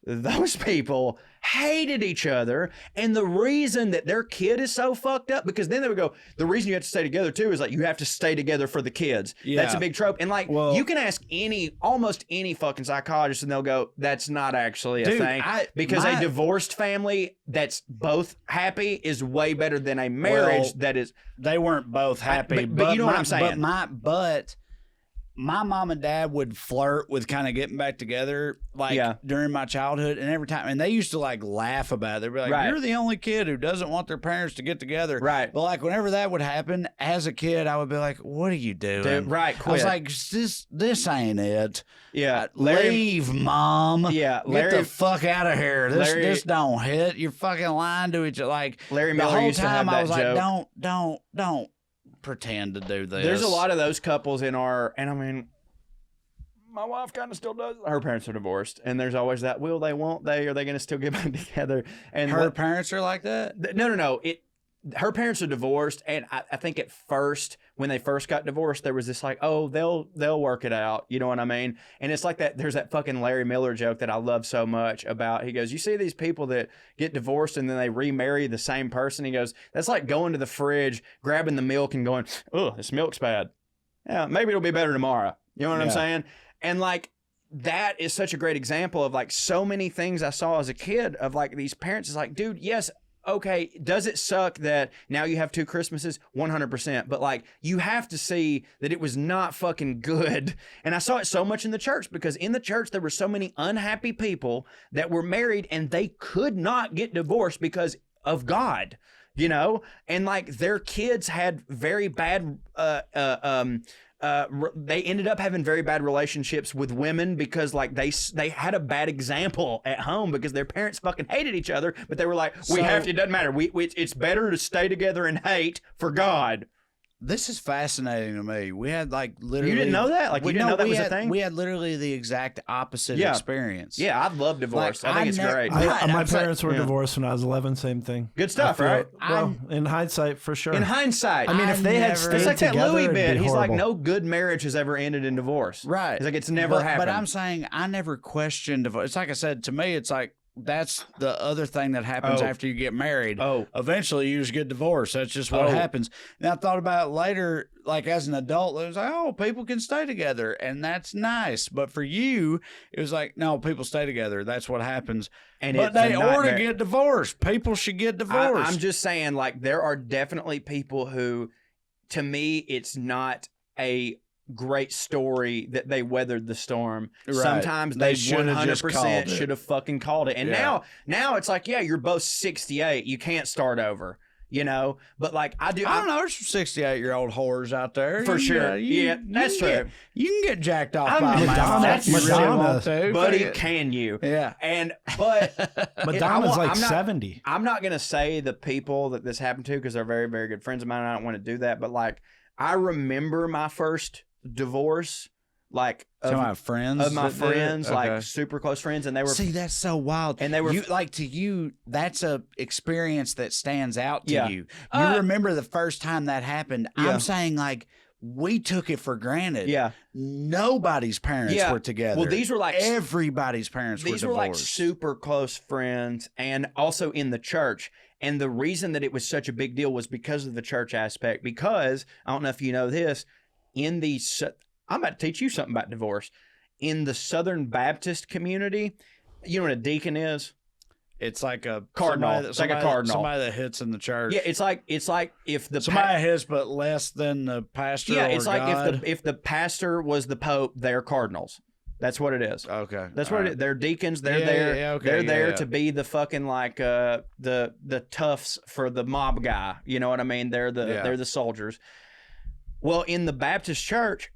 those people hated each other. And the reason that their kid is so fucked up, because then they would go, the reason you have to stay together too is you have to stay together for the kids. Yeah. That's a big trope. And you can ask almost any fucking psychologist and they'll go, that's not actually a thing. Because a divorced family that's both happy is way better than a marriage that is. They weren't both happy. But you know what I'm saying? But my mom and dad would flirt with kind of getting back together during my childhood, and every time, and they used to laugh about it. They'd be like, you're the only kid who doesn't want their parents to get together. Right. But whenever that would happen, as a kid, I would be like, what are you doing? Dude, quit. I was like, this ain't it. Yeah. Leave, Mom. Yeah. Get the fuck out of here. This don't hit. You're fucking lying to each other. Larry Miller used to have that I was joke. like, don't pretend to do this. There's a lot of those couples in and I mean, my wife kind of still does. Her parents are divorced, and there's always that, will they, won't they? Are they going to still get back together? And her parents are like that? No. Her parents are divorced, and I think at first, when they first got divorced, there was this oh, they'll work it out. You know what I mean? And it's like that. There's that fucking Larry Miller joke that I love so much about. He goes, you see these people that get divorced and then they remarry the same person? He goes, that's like going to the fridge, grabbing the milk and going, oh, this milk's bad. Yeah, maybe it'll be better tomorrow. You know what I'm saying? And that is such a great example of so many things I saw as a kid of these parents. Is dude, yes, okay, does it suck that now you have 2 Christmases? 100%. But like, you have to see that it was not fucking good. And I saw it so much in the church, because in the church, there were so many unhappy people that were married and they could not get divorced because of God, you know? And like, their kids had very bad, they ended up having very bad relationships with women because like they had a bad example at home because their parents fucking hated each other, but they were like, it doesn't matter. It's better to stay together and hate for God. This is fascinating to me. We had like literally. You didn't know that? Like, you didn't know that was a thing? We had literally the exact opposite experience. Yeah, I love divorce. Like, I think it's great. My parents were divorced when I was 11. Same thing. Good stuff, right? Well, in hindsight, for sure. In hindsight. I mean, if they had stayed it's like together, that Louis bit. He's like, horrible. no good marriage has ever ended in divorce. Right. He's like, it's never happened. But I'm saying I never questioned divorce. It's like I said, to me, it's like, that's the other thing that happens after you get married. Eventually you just get divorced. That's just what happens. And I thought about it later, like as an adult, it was like, oh, people can stay together and that's nice. But for you, it was like, no, people stay together. That's what happens. But they ought to get divorced. People should get divorced. I'm just saying, like, there are definitely people who, to me, it's not a great story that they weathered the storm. Right. Sometimes they 100% should have fucking called it. And now it's like, yeah, you're both 68. You can't start over, you know? But like, I don't know. There's some 68-year-old whores out there. For sure. That's true. You can get jacked off by Madonna. Buddy, can you? Yeah. But Madonna's like 70. I'm not going to say the people that this happened to because they're very, very good friends of mine. I don't want to do that. But like, I remember my first divorce, like of my friends, like super close friends, and they were that's so wild. And they were like, to you, that's a experience that stands out to you. You remember the first time that happened. I'm saying, like, we took it for granted. Yeah, nobody's parents were together. Well, these were like everybody's parents. These were like super close friends, and also in the church. And the reason that it was such a big deal was because of the church aspect. Because I don't know if you know this. I'm about to teach you something about divorce. In the Southern Baptist community, you know what a deacon is? It's like a cardinal. It's like a cardinal. Somebody that hits in the church. Yeah, it's like if the somebody hits but less than the pastor. Yeah, or it's like God. if the pastor was the pope, they're cardinals. That's what it is. Okay, that's what it is. They're deacons. They're there. Yeah, okay, they're there to be the fucking like the toughs for the mob guy. You know what I mean? They're the soldiers. Well, in the Baptist church,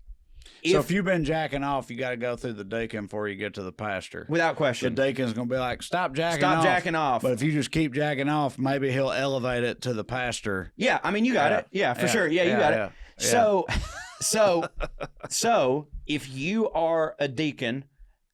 if you've been jacking off, you got to go through the deacon before you get to the pastor. Without question. The deacon's going to be like, stop jacking off. But if you just keep jacking off, maybe he'll elevate it to the pastor. Yeah, I mean, you got it. Yeah, for sure. Yeah, you got it. So if you are a deacon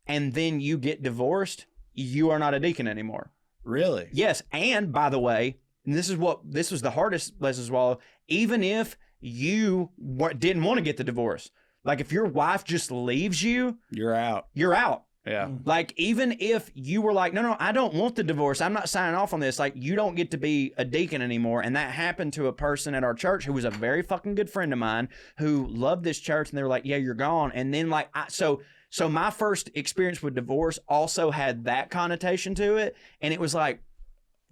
and then you get divorced, you are not a deacon anymore. Really? Yes. And by the way, and this was the hardest lesson to swallow, even if you didn't want to get the divorce. Like, if your wife just leaves you, you're out. You're out. Yeah. Like, even if you were like, no, I don't want the divorce. I'm not signing off on this. Like, you don't get to be a deacon anymore. And that happened to a person at our church who was a very fucking good friend of mine who loved this church. And they were like, yeah, you're gone. And then like, so my first experience with divorce also had that connotation to it. And it was like,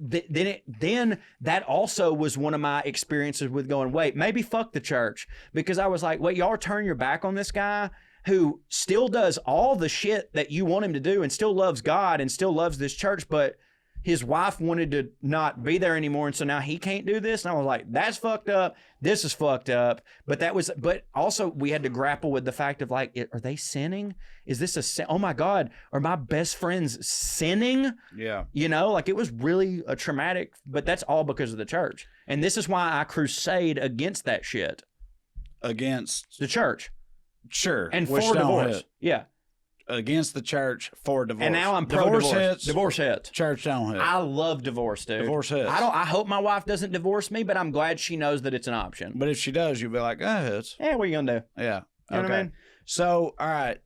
then that also was one of my experiences with going, wait, maybe fuck the church, because I was like, wait, y'all turn your back on this guy who still does all the shit that you want him to do and still loves God and still loves this church, but his wife wanted to not be there anymore, and so now he can't do this. And I was like, that's fucked up. This is fucked up. But also we had to grapple with the fact of like, are they sinning? Is this a sin? Oh my God, are my best friends sinning? Yeah. You know, like, it was really a traumatic, but that's all because of the church. And this is why I crusade against that shit. Against the church. Sure. And for divorce. Yeah. Against the church, for divorce. And now I'm pro-divorce. Hits, divorce hits. Church don't hit. I love divorce, dude. Divorce hits. I hope my wife doesn't divorce me, but I'm glad she knows that it's an option. But if she does, you'll be like, it hits. Yeah, what are you going to do? Yeah. You know what I mean? So, all right.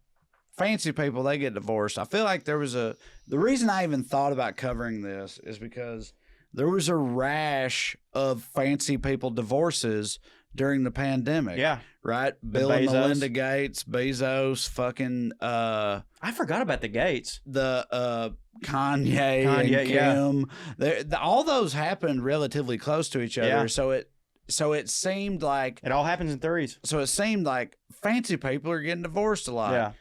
Fancy people, they get divorced. I feel like the reason I even thought about covering this is because there was a rash of fancy people divorces during the pandemic. Yeah. Right? The Bill and Bezos. Melinda Gates, Bezos, fucking I forgot about the Gates. the Kanye Kanye, and Kim. All those happened relatively close to each other. Yeah. So it seemed like It all happens in threes. so it seemed like fancy people are getting divorced a lot. Yeah.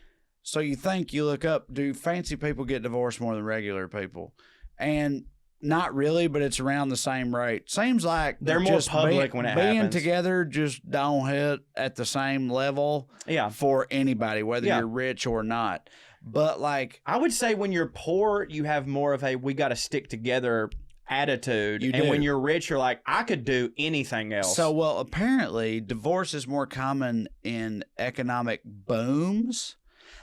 So you look up, do fancy people get divorced more than regular people? And not really, but it's around the same rate. Seems like They're more public when it being happens. together just don't hit at the same level Yeah. for anybody, whether Yeah. you're rich or not. But like I would say when you're poor, you have more of a we got to stick together attitude. You and do. when you're rich, you're like, I could do anything else. So, well, apparently, divorce is more common in economic booms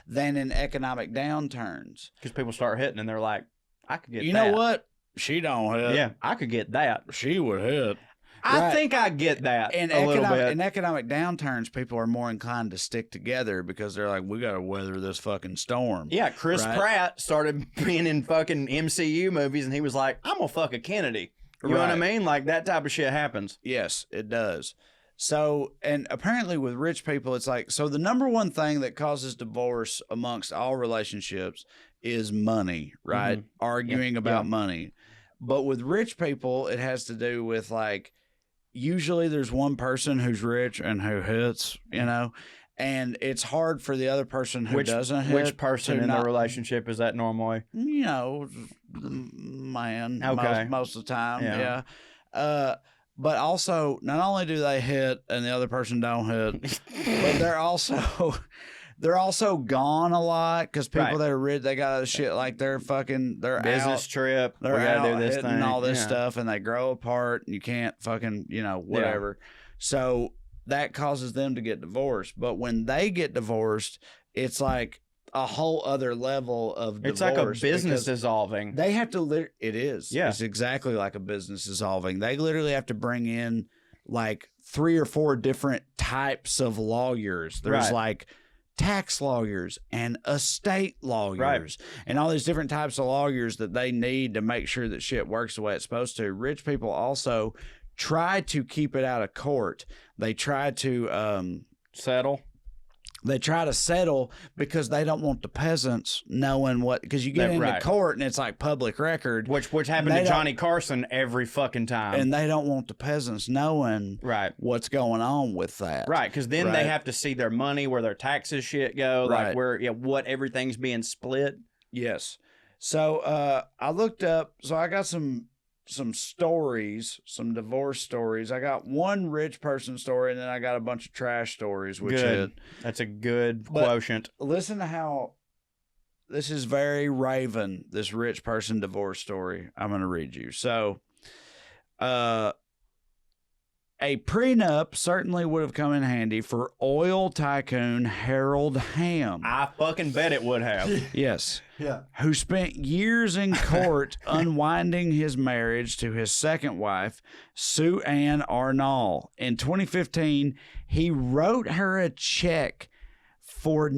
than in economic downturns. because people start hitting and they're like, I could get You that. know what? She don't hit. Yeah, I could get that. She would hit. I Right. think I get that In a little bit. economic downturns, people are more inclined to stick together because they're like, we got to weather this fucking storm. Yeah, Chris Right. Pratt started being in fucking MCU movies and he was like, I'm gonna fuck a Kennedy. You know what I Right. mean? Like that type of shit happens. Yes, it does. So, and apparently with rich people, it's like, so the number one thing that causes divorce amongst all relationships is money, right? Arguing about money. But with rich people, it has to do with like, usually there's one person who's rich and who hits, you know, and it's hard for the other person who doesn't hit. Which person to in not, the relationship is that normally? you know, the man Okay. most of the time. Yeah. Yeah. But also, not only do they hit and the other person don't hit, but they're also gone a lot because people Right. that are rich, they got other shit like they're Business out. trip. They're we gotta out do this hitting thing. all this Yeah. stuff, and they grow apart, and you can't fucking, whatever. So that causes them to get divorced. But when they get divorced, it's like a whole other level of divorce. It's like a business because dissolving. they have to. It is. Yeah. It's exactly like a business dissolving. They literally have to bring in like 3 or 4 different types of lawyers. There's Right. like tax lawyers and estate lawyers and all these different types of lawyers that they need to make sure that shit works the way it's supposed to. Rich people also try to keep it out of court. They try to Settle. settle because they don't want the peasants knowing what, because you get into Right. court and it's like public record, Which happened They to don't- Johnny Carson every fucking time. and they don't want the peasants knowing right. what's going on with that. Right, because then Right. they have to see their money, where their taxes shit go, Right. like where what everything's being split. Yes. So I looked up. So I got some stories, some divorce stories. I got one rich person story, and then I got a bunch of trash stories. Which Good. That's a good But- quotient. listen to how this is very Raven. This rich person divorce story. I'm going to read you. So, a prenup certainly would have come in handy for oil tycoon Harold Ham. I fucking bet it would have. Yes. Yeah. Who spent years in court unwinding his marriage to his second wife, Sue Ann Arnall. In 2015, he wrote her a check for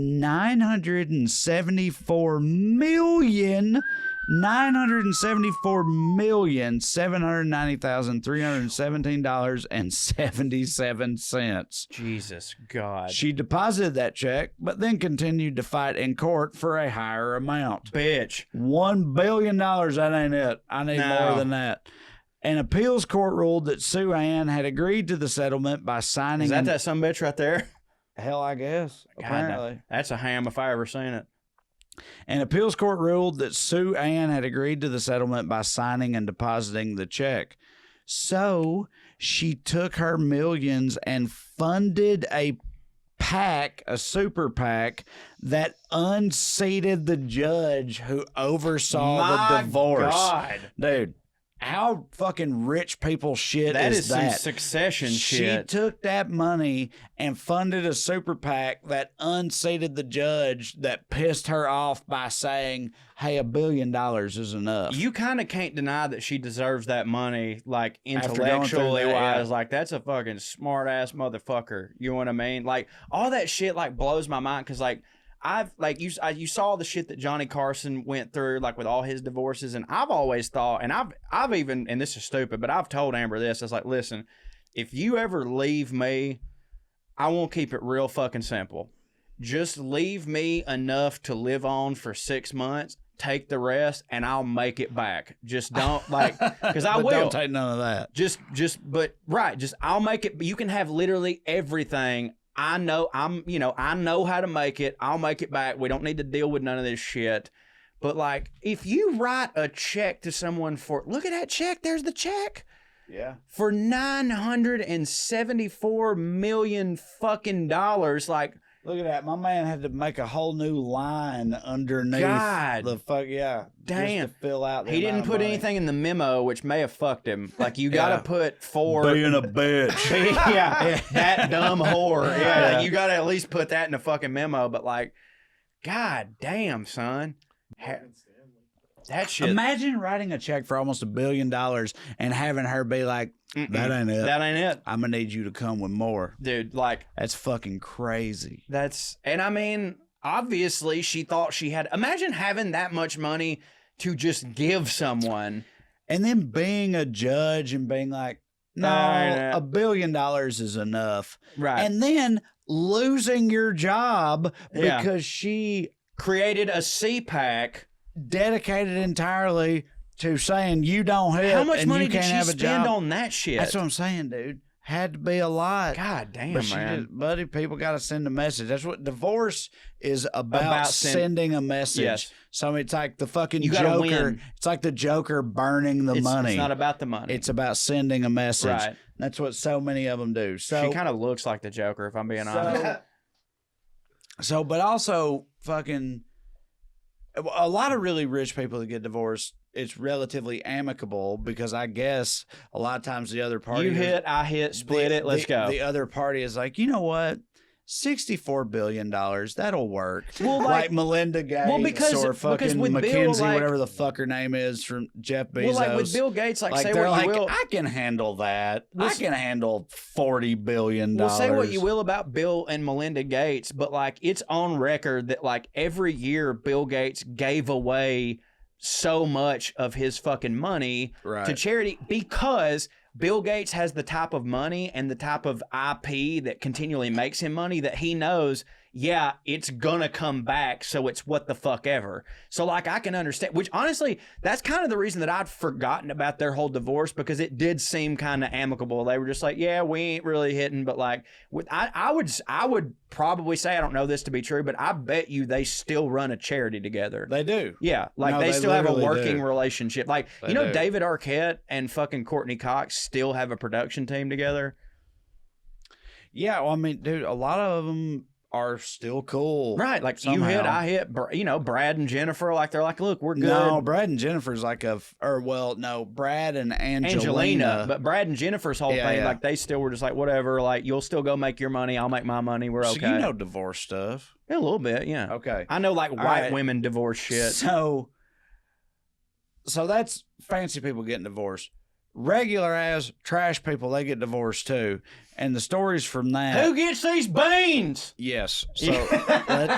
$974,790,317.77. Jesus God. She deposited that check, but then continued to fight in court for a higher amount. Bitch. $1 billion, that ain't it. I need No. more than that. An appeals court ruled that Sue Ann had agreed to the settlement by signing. Is that some bitch right there? Hell, I guess. God, Apparently. that's a ham if I ever seen it. An appeals court ruled that Sue Ann had agreed to the settlement by signing and depositing the check. So she took her millions and funded a PAC, a super PAC, that unseated the judge who oversaw the divorce. God. Dude, how fucking rich people shit That is is some that? succession She shit. took that money and funded a super PAC that unseated the judge that pissed her off by saying, hey, $1 billion is enough. You kind of can't deny that she deserves that money, like After going through intellectually that, yeah. wise. Like, that's a fucking smart ass motherfucker. You know what I mean? Like, all that shit like blows my mind because like you saw the shit that Johnny Carson went through, like with all his divorces, and I've always thought, and I've even, and this is stupid, but I've told Amber this. It's like, listen, if you ever leave me, I won't keep it real fucking simple. Just leave me enough to live on for 6 months. Take the rest, and I'll make it back. Just don't because I will. Don't take none of that. I'll make it. You can have literally everything. I know I know how to make it. I'll make it back. We don't need to deal with none of this shit. But like, if you write a check to someone look at that check. There's the check. Yeah. For $974 million fucking dollars, like. Look at that. My man had to make a whole new line underneath the fuck, damn, just to fill out. He didn't put anything in the memo, which may have fucked him. Like, you got to put for being a bitch. That dumb whore. Yeah, like, you got to at least put that in the fucking memo. But like, god damn, son. That shit. Imagine writing a check for almost $1 billion and having her be like, that ain't it. That ain't it. I'm going to need you to come with more. Dude, like. That's fucking crazy. And I mean, obviously she thought she had. Imagine having that much money to just give someone. And then being a judge and being like, no, $1 billion is enough. Right. And then losing your job because she created a CPAC. Dedicated entirely to saying you don't hit. How much and money you did can't she have a spend job. on that shit? That's what I'm saying, dude. Had to be a lot. God damn, but man. Buddy, people got to send a message. That's what divorce is about sending a message. Yes. So it's like the fucking you gotta Joker. Win. It's like the Joker burning the money. It's not about the money. It's about sending a message. Right. That's what so many of them do. So she kind of looks like the Joker, if I'm being honest. So, but also fucking a lot of really rich people that get divorced, it's relatively amicable because I guess a lot of times the other party. You hit, I hit, split it, let's go. The other party is like, you know what? $64 billion, that'll work. Well, like Melinda Gates or fucking with Mackenzie, Bill, whatever the fuck her name is from Jeff Bezos. Well, like with Bill Gates, like say they're what like, you will. I can handle that. I can handle $40 billion. Well, say what you will about Bill and Melinda Gates, but like it's on record that like every year Bill Gates gave away so much of his fucking money to charity because Bill Gates has the type of money and the type of IP that continually makes him money that he knows, yeah, it's gonna come back, so it's what the fuck ever. So like I can understand, which honestly, that's kind of the reason that I'd forgotten about their whole divorce because it did seem kind of amicable. They were just like, yeah, we ain't really hitting, but like I would probably say, I don't know this to be true, but I bet you they still run a charity together. They do. Yeah, like they still have a working do. relationship. Like They do. David Arquette and fucking Courtney Cox still have a production team together. Yeah, well, I mean, dude, a lot of them are still cool. Right, like somehow. you hit, I hit, Brad and Jennifer, like they're like, look, we're good. No, Brad and Jennifer's like Brad and Angelina. But Brad and Jennifer's whole thing, yeah. like they still were just like, whatever, like you'll still go make your money, I'll make my money, we're okay. So you know divorce stuff. Yeah, a little bit, yeah. Okay. I know like white women divorce shit. So that's fancy people getting divorced. Regular ass trash people, they get divorced too. And the stories from that. Who gets these beans? Yes. So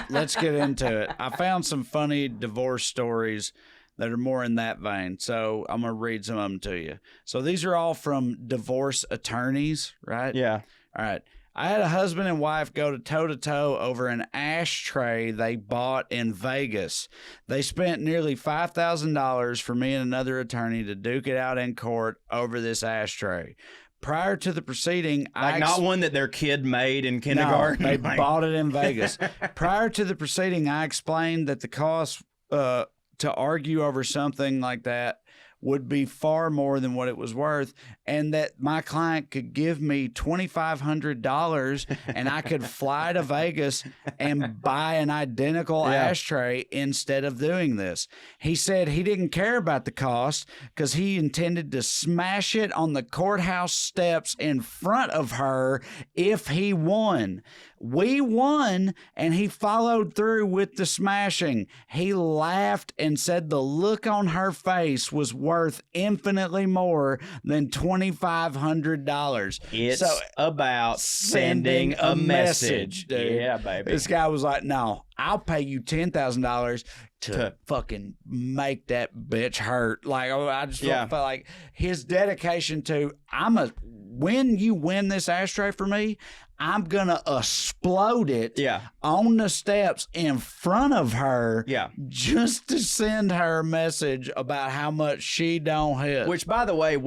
let's get into it. I found some funny divorce stories that are more in that vein. So I'm going to read some of them to you. So these are all from divorce attorneys, right? Yeah. All right. I had a husband and wife go toe-to-toe over an ashtray they bought in Vegas. They spent nearly $5,000 for me and another attorney to duke it out in court over this ashtray. Prior to the proceeding, not one that their kid made in kindergarten. No, they bought it in Vegas. Prior to the proceeding, I explained that the cost to argue over something like that would be far more than what it was worth, and that my client could give me $2,500 and I could fly to Vegas and buy an identical ashtray instead of doing this. He said he didn't care about the cost because he intended to smash it on the courthouse steps in front of her if he won. We won, and he followed through with the smashing. He laughed and said the look on her face was worth infinitely more than $2,500. It's about sending a message, dude. Yeah, baby. This guy was like, no, I'll pay you $10,000 to fucking make that bitch hurt. Like, I just felt like his dedication to, I'm a when you win this ashtray for me, I'm gonna explode it on the steps in front of her just to send her a message about how much she don't hit. Which, by the way,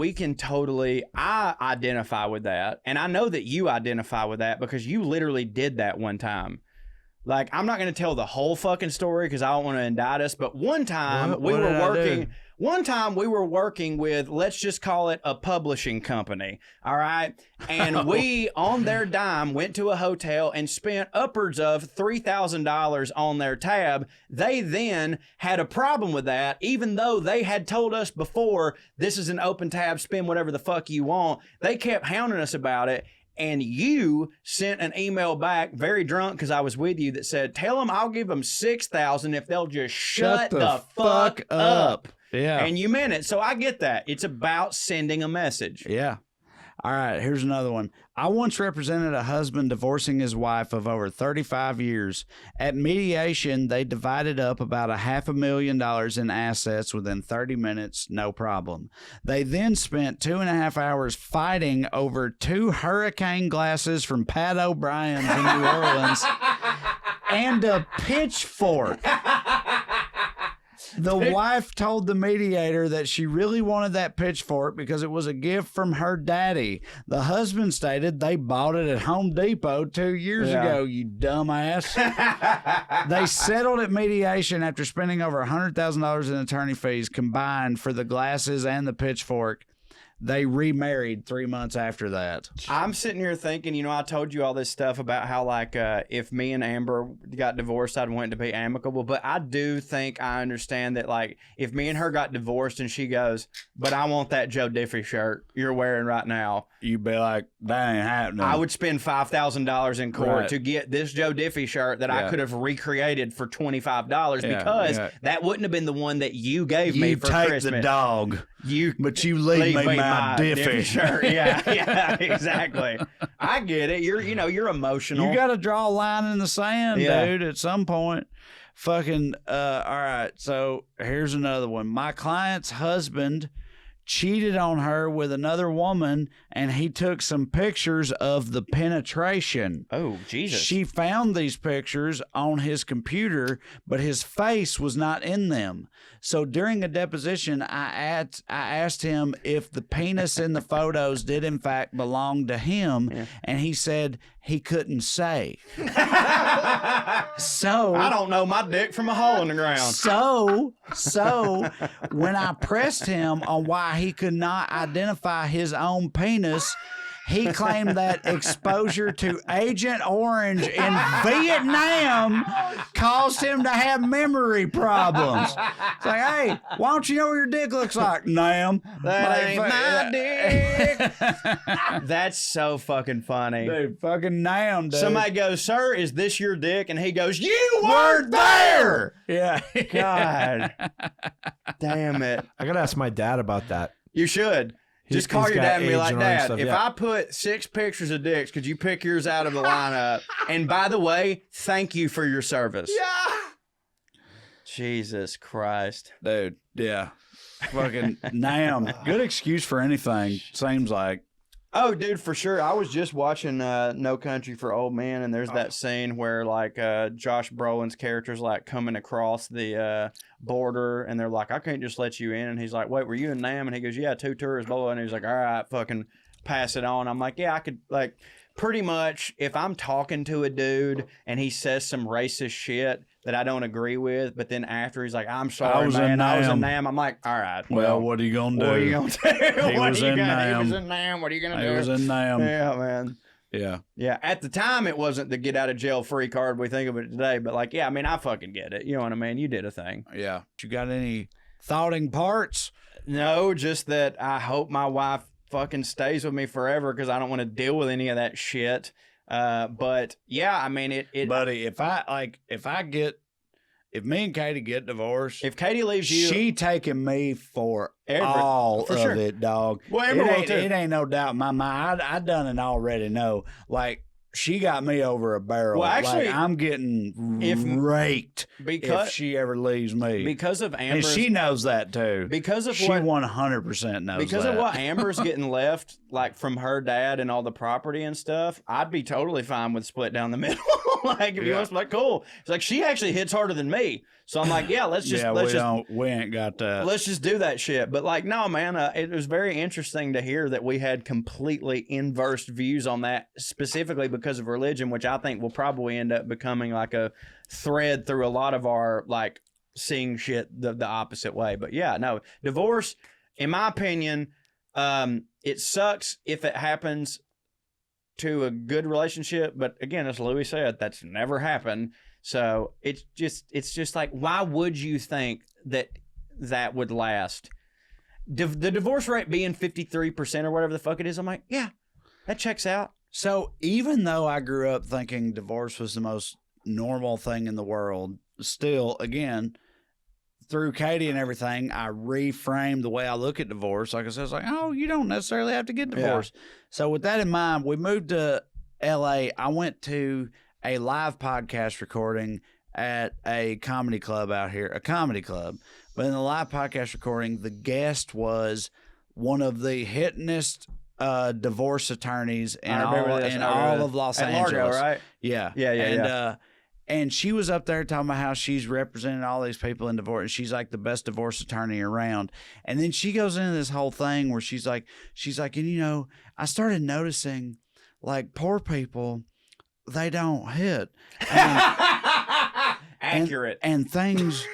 I identify with that. And I know that you identify with that because you literally did that one time. Like, I'm not going to tell the whole fucking story because I don't want to indict us, but one time we were working with, let's just call it a publishing company, all right? And we, on their dime, went to a hotel and spent upwards of $3,000 on their tab. They then had a problem with that, even though they had told us before, this is an open tab, spend whatever the fuck you want. They kept hounding us about it. And you sent an email back, very drunk because I was with you, that said, tell them I'll give them $6,000 if they'll just shut the fuck up. Yeah. And you meant it. So I get that. It's about sending a message. Yeah. All right, here's another one. I once represented a husband divorcing his wife of over 35 years. At mediation, they divided up about $500,000 in assets within 30 minutes, no problem. They then spent 2.5 hours fighting over 2 hurricane glasses from Pat O'Brien's in New Orleans and a pitchfork. The wife told the mediator that she really wanted that pitchfork because it was a gift from her daddy. The husband stated they bought it at Home Depot 2 years ago, you dumbass. They settled at mediation after spending over $100,000 in attorney fees combined for the glasses and the pitchfork. They remarried 3 months after that. I'm sitting here thinking, I told you all this stuff about how, like, if me and Amber got divorced, I'd want it to be amicable. But I do think I understand that, like, if me and her got divorced and she goes, but I want that Joe Diffie shirt you're wearing right now. You'd be like, that ain't happening. I would spend $5,000 in court to get this Joe Diffie shirt that I could have recreated for $25 because that wouldn't have been the one that you gave me for Christmas. You take the dog, but you leave me my Diffie shirt. Yeah, exactly. I get it. You're emotional. You got to draw a line in the sand, dude, at some point. Fucking, all right. So here's another one. My client's husband cheated on her with another woman, and he took some pictures of the penetration. Oh, Jesus. She found these pictures on his computer, but his face was not in them. So during a deposition, I asked him if the penis in the photos did in fact belong to him, and he said he couldn't say. So I don't know my dick from a hole in the ground. So when I pressed him on why he could not identify his own penis, he claimed that exposure to Agent Orange in Vietnam caused him to have memory problems. It's like, hey, why don't you know what your dick looks like, Nam? That ain't my dick. That's so fucking funny. Dude, fucking Nam, dude. Somebody goes, sir, is this your dick? And he goes, you weren't there. Yeah. God. Damn it. I got to ask my dad about that. You should. Just call your dad and be like, Dad, stuff, if I put 6 pictures of dicks, could you pick yours out of the lineup? And by the way, thank you for your service. Yeah. Jesus Christ. Dude, yeah. Fucking Nam. Good excuse for anything, seems like. Oh, dude, for sure. I was just watching No Country for Old Men, and there's that scene where, like, Josh Brolin's character's, like, coming across the border, and they're like, I can't just let you in. And he's like, wait, were you in Nam? And he goes, yeah, 2 tours, blah, blah. And he's like, all right, fucking pass it on. I'm like, yeah, I could, like, pretty much, if I'm talking to a dude and he says some racist shit that I don't agree with, but then after he's like, I'm sorry, man, I was in Nam. I'm like, all right. Well, what are you going to do? What are you going to do? He was in Nam. He was in Nam. What are you going to do? He was in Nam. Yeah, man. Yeah. Yeah. At the time, it wasn't the get out of jail free card we think of it today, but like, yeah, I mean, I fucking get it. You know what I mean? You did a thing. Yeah. You got any thoughting parts? No, just that I hope my wife fucking stays with me forever because I don't want to deal with any of that shit. But yeah, I mean, it. Buddy, if me and Katie get divorced, if Katie leaves you, she taking me for all of it, dog. Well, Amber will too. It ain't no doubt in my mind. I done it already. Know, like she got me over a barrel. Well, actually, like, I'm getting raked if she ever leaves me because of Amber, and she knows that too. Because of she 100% knows because that. of what Amber's getting left like from her dad and all the property and stuff, I'd be totally fine with split down the middle. Like if you want to split, cool. It's like she actually hits harder than me, so I'm like, yeah, we ain't got that. Let's just do that shit. But like, no, man, it was very interesting to hear that we had completely inverse views on that, specifically because of religion, which I think will probably end up becoming like a thread through a lot of our like seeing shit the opposite way. But yeah, no, divorce, in my opinion, it sucks if it happens to a good relationship, but again, as Louis said, that's never happened. So it's just like, why would you think that would last? The divorce rate being 53% or whatever the fuck it is, I'm like, yeah, that checks out. So even though I grew up thinking divorce was the most normal thing in the world, still, again, through Katie and everything, I reframed the way I look at divorce. Like I said, I was like, oh, you don't necessarily have to get divorced. Yeah. So with that in mind, we moved to LA. I went to a live podcast recording at a comedy club out here, a comedy club. But in the live podcast recording, the guest was one of the hittinest divorce attorneys in all of Los Angeles. Largo, right? Yeah. And she was up there talking about how she's representing all these people in divorce, and she's like the best divorce attorney around. And then she goes into this whole thing where she's like, and you know, I started noticing like poor people, they don't hit. Accurate. And things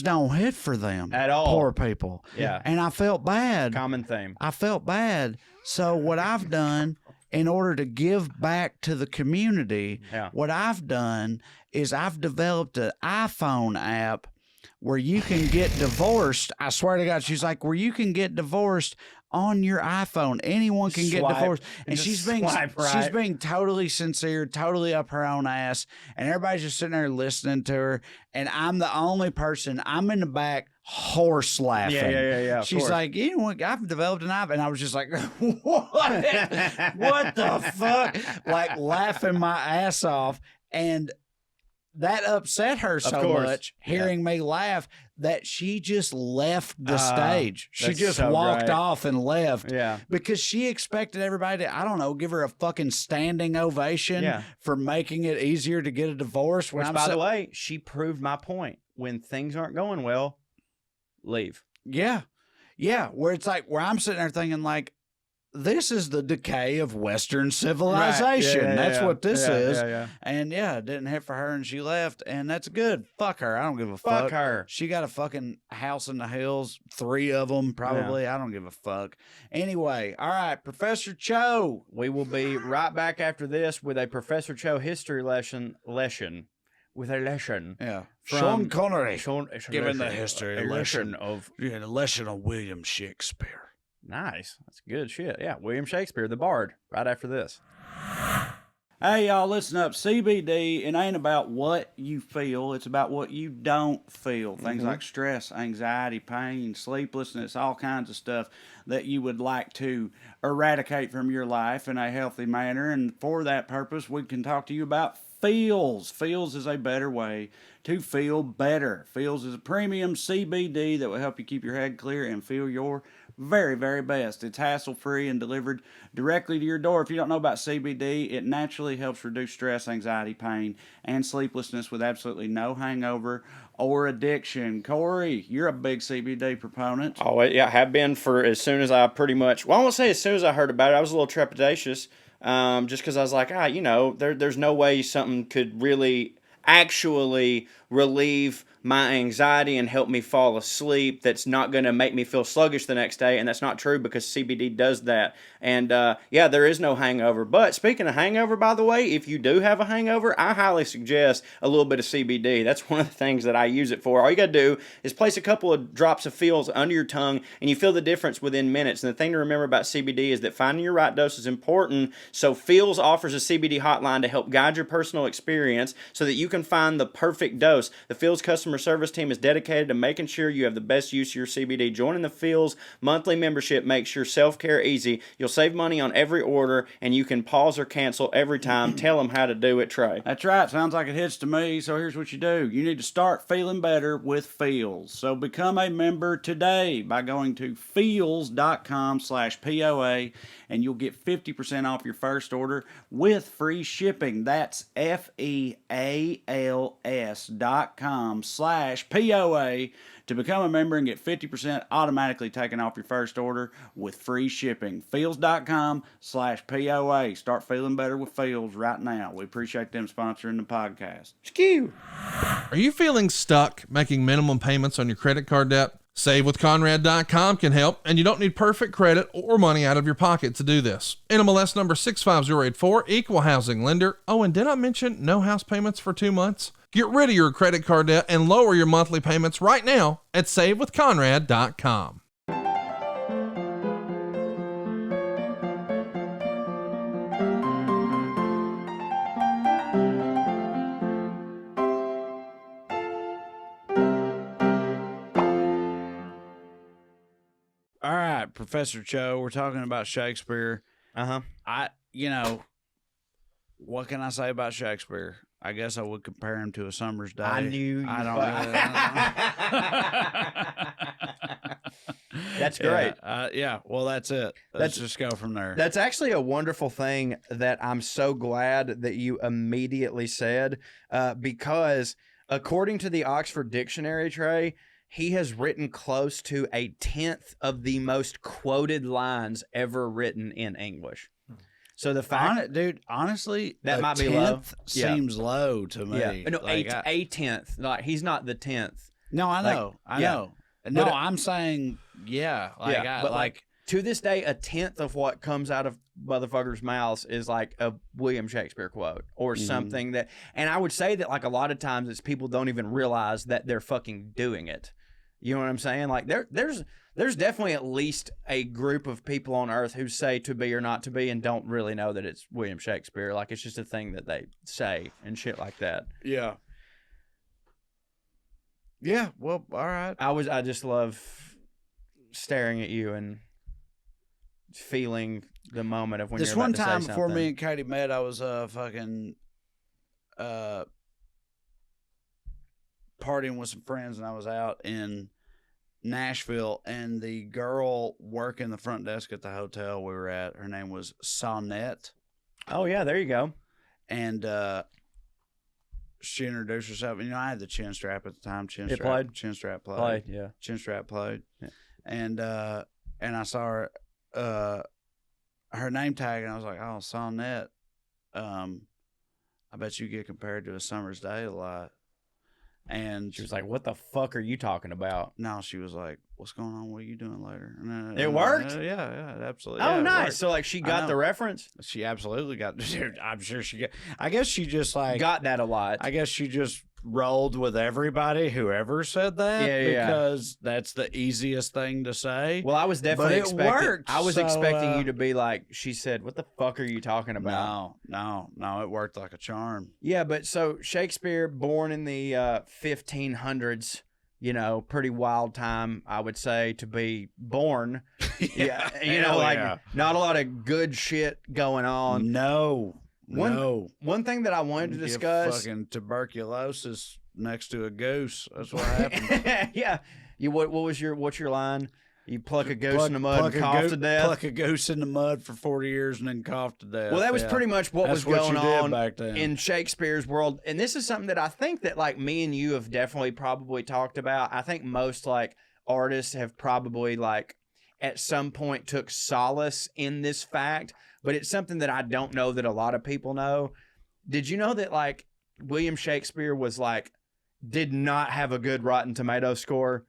don't hit for them at all. Poor people. Yeah. And I felt bad. Common theme. I felt bad. So what I've done in order to give back to the community, what I've done is I've developed an iPhone app where you can get divorced. I swear to God, she's like, where you can get divorced on your iPhone. Anyone can get divorced. And she's being totally sincere, totally up her own ass. And everybody's just sitting there listening to her. And I'm the only person, I'm in the back horse laughing. Yeah. She's like, you know what? I've developed an iPhone. And I was just like, what? What the fuck? Like laughing my ass off. And that upset her so much, hearing me laugh, that she just left the stage. She just walked off and left. Yeah. Because she expected everybody to, I don't know, give her a fucking standing ovation for making it easier to get a divorce. Which, by the way, she proved my point. When things aren't going well, leave. Yeah. Yeah. Where it's like, where I'm sitting there thinking like, this is the decay of Western civilization. Right. That's what this is. Yeah. And it didn't hit for her and she left. And that's good. Fuck her. I don't give a fuck. Fuck her. She got a fucking house in the hills, 3 of them probably. I don't give a fuck. Anyway, all right, Professor Cho. We will be right back after this with a Professor Cho history lesson. Yeah. From Sean Connery. Giving the history lesson of the lesson of William Shakespeare. Nice. That's good shit. Yeah, William Shakespeare, the Bard, right after this. Hey, y'all, listen up. CBD, it ain't about what you feel. It's about what you don't feel. Things like stress, anxiety, pain, sleeplessness, all kinds of stuff that you would like to eradicate from your life in a healthy manner. And for that purpose, we can talk to you about Feels. Feels is a better way to feel better. Feels is a premium CBD that will help you keep your head clear and feel your very, very best. It's hassle-free and delivered directly to your door. If you don't know about CBD, it naturally helps reduce stress, anxiety, pain, and sleeplessness with absolutely no hangover or addiction. Corey, you're a big CBD proponent. Oh, yeah, I have been for as soon as I pretty much, well, I won't say as soon as I heard about it. I was a little trepidatious just because I was like, there's no way something could really actually relieve my anxiety and help me fall asleep that's not going to make me feel sluggish the next day. And that's not true because CBD does that. And there is no hangover. But speaking of hangover, by the way, if you do have a hangover, I highly suggest a little bit of CBD. That's one of the things that I use it for. All you got to do is place a couple of drops of Feels under your tongue and you feel the difference within minutes. And the thing to remember about CBD is that finding your right dose is important. So Feels offers a CBD hotline to help guide your personal experience so that you can find the perfect dose. The Feels customer customer service team is dedicated to making sure you have the best use of your CBD. Joining the Feels monthly membership makes your self-care easy. You'll save money on every order, and you can pause or cancel every time. Tell them how to do it, Trae. That's right. Sounds like it hits to me. So here's what you do. You need to start feeling better with Feels. So become a member today by going to feels.com/POA, and you'll get 50% off your first order with free shipping. That's FEALS.com/POA to become a member and get 50% automatically taken off your first order with free shipping. Feels.com/POA. Start feeling better with Feels right now. We appreciate them sponsoring the podcast. Skew. Are you feeling stuck making minimum payments on your credit card debt? SaveWithConrad.com can help, and you don't need perfect credit or money out of your pocket to do this. NMLS number 65084, equal housing lender. Oh, and did I mention no house payments for 2 months? Get rid of your credit card debt and lower your monthly payments right now at SaveWithConrad.com. All right, Professor Cho, we're talking about Shakespeare. What can I say about Shakespeare? I guess I would compare him to a summer's day. I knew you. That's great. Yeah, well, that's it. Let's just go from there. That's actually a wonderful thing that I'm so glad that you immediately said, because according to the Oxford Dictionary, Trae, he has written close to 1/10 of the most quoted lines ever written in English. So the fact, dude, honestly, that might be low. Seems low to me. Yeah, no, like a 10th. Like he's not the 10th. No, I know, I know. No, I'm saying, but to this day, 1/10 of what comes out of motherfuckers' mouths is like a William Shakespeare quote or something that. And I would say that like a lot of times it's people don't even realize that they're fucking doing it. You know what I'm saying? Like there's definitely at least a group of people on earth who say to be or not to be and don't really know that it's William Shakespeare. Like it's just a thing that they say and shit like that. Yeah. Yeah. Well, all right. I just love staring at you and feeling the moment of when this you're about one to say time something. before me and Katie met, I was fucking partying with some friends, and I was out in Nashville, and the girl working the front desk at the hotel we were at, her name was Sonnet. Oh yeah, there you go. And she introduced herself. You know, I had the chin strap at the time. Chin strap played. Chin strap played. Yeah. Chin strap played. Yeah. And I saw her name tag, and I was like, oh, Sonnet. I bet you get compared to a summer's day a lot. And she was like, what the fuck are you talking about? No, she was like, what's going on? What are you doing later? It worked? Yeah, absolutely. Oh, yeah, nice. So, like, she got the reference? She absolutely got dude, I'm sure she got. I guess she just, like. Got that a lot. I guess she just rolled with everybody, whoever said that. Because that's the easiest thing to say. Well, I was definitely expecting. I was expecting you to be like, she said, what the fuck are you talking about? No, it worked like a charm. Yeah, but so Shakespeare, born in the 1500s, you know, pretty wild time, I would say, to be born. Not a lot of good shit going on. One thing that I wanted to discuss. Fucking tuberculosis next to a goose. That's what happened. Yeah. What's your line? You pluck a goose in the mud and cough to death. Pluck a goose in the mud for 40 years and then cough to death. Well, that was pretty much what was going on back then in Shakespeare's world. And this is something that I think that like me and you have definitely probably talked about. I think most like artists have probably like at some point took solace in this fact, but it's something that I don't know that a lot of people know. Did you know that like William Shakespeare was like, did not have a good Rotten Tomato score?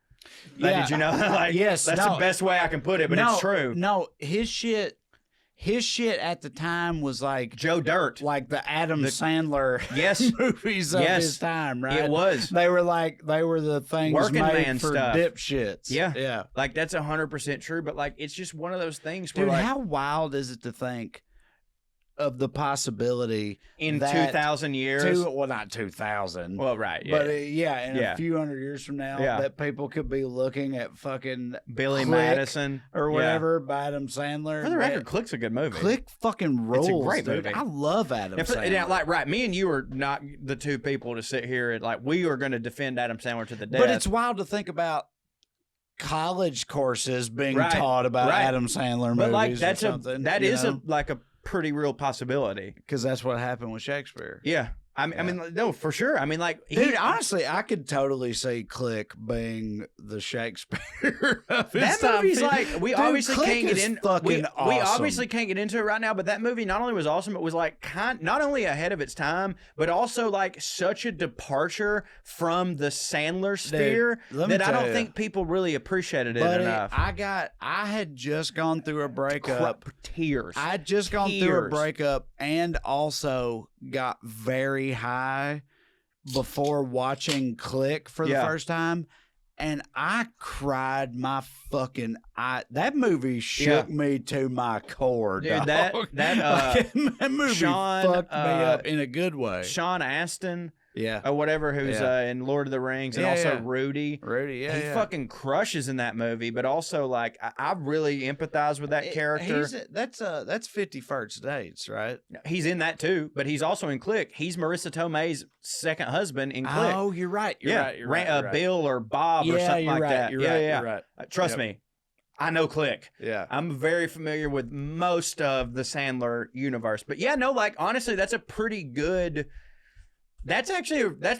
Like, yeah. Did you know? Like, yes. That's the best way I can put it, but it's true. No, his shit at the time was like Joe Dirt, like the Adam Sandler movies of his time, right? It was. They were the things working made man for stuff. dipshits. Yeah. Like that's 100% true, but like it's just one of those things where dude, like, how wild is it to think of the possibility in that 2,000 years. well, not 2,000. Well, right. Yeah. But in a few hundred years from now, that people could be looking at fucking Billy Click Madison or whatever by Adam Sandler. For the record, Click's a good movie. Click fucking rolls. It's a great movie. I love Adam Sandler. Me and you are not the two people to sit here and we are going to defend Adam Sandler to the death. But it's wild to think about college courses being taught about Adam Sandler movies or something. That is a pretty real possibility. Because that's what happened with Shakespeare. Yeah. I mean, no, for sure. I mean, dude, honestly, I could totally see Click being the Shakespeare of his that movie's time. We dude, obviously Click can't get in. Fucking awesome. We obviously can't get into it right now, but that movie not only was awesome, it was not only ahead of its time, but also such a departure from the Sandler sphere that I don't think people really appreciated it enough. I had just gone through a breakup. Tears. I had just gone through a breakup and also got very high before watching Click for the first time, and I cried my fucking eye. That movie shook me to my core, dude. Dog. That movie fucked me up in a good way. Sean Astin. Yeah. Or whatever, who's in Lord of the Rings, and also Rudy. Rudy, he fucking crushes in that movie, but also I really empathize with that character. That's 50 First Dates, right? He's in that too, but he's also in Click. He's Marissa Tomei's second husband in Click. Oh, you're right. You're right. Bill or Bob or something like that. You're right. Trust me. I know Click. Yeah. I'm very familiar with most of the Sandler universe. But honestly, that's a pretty good... That's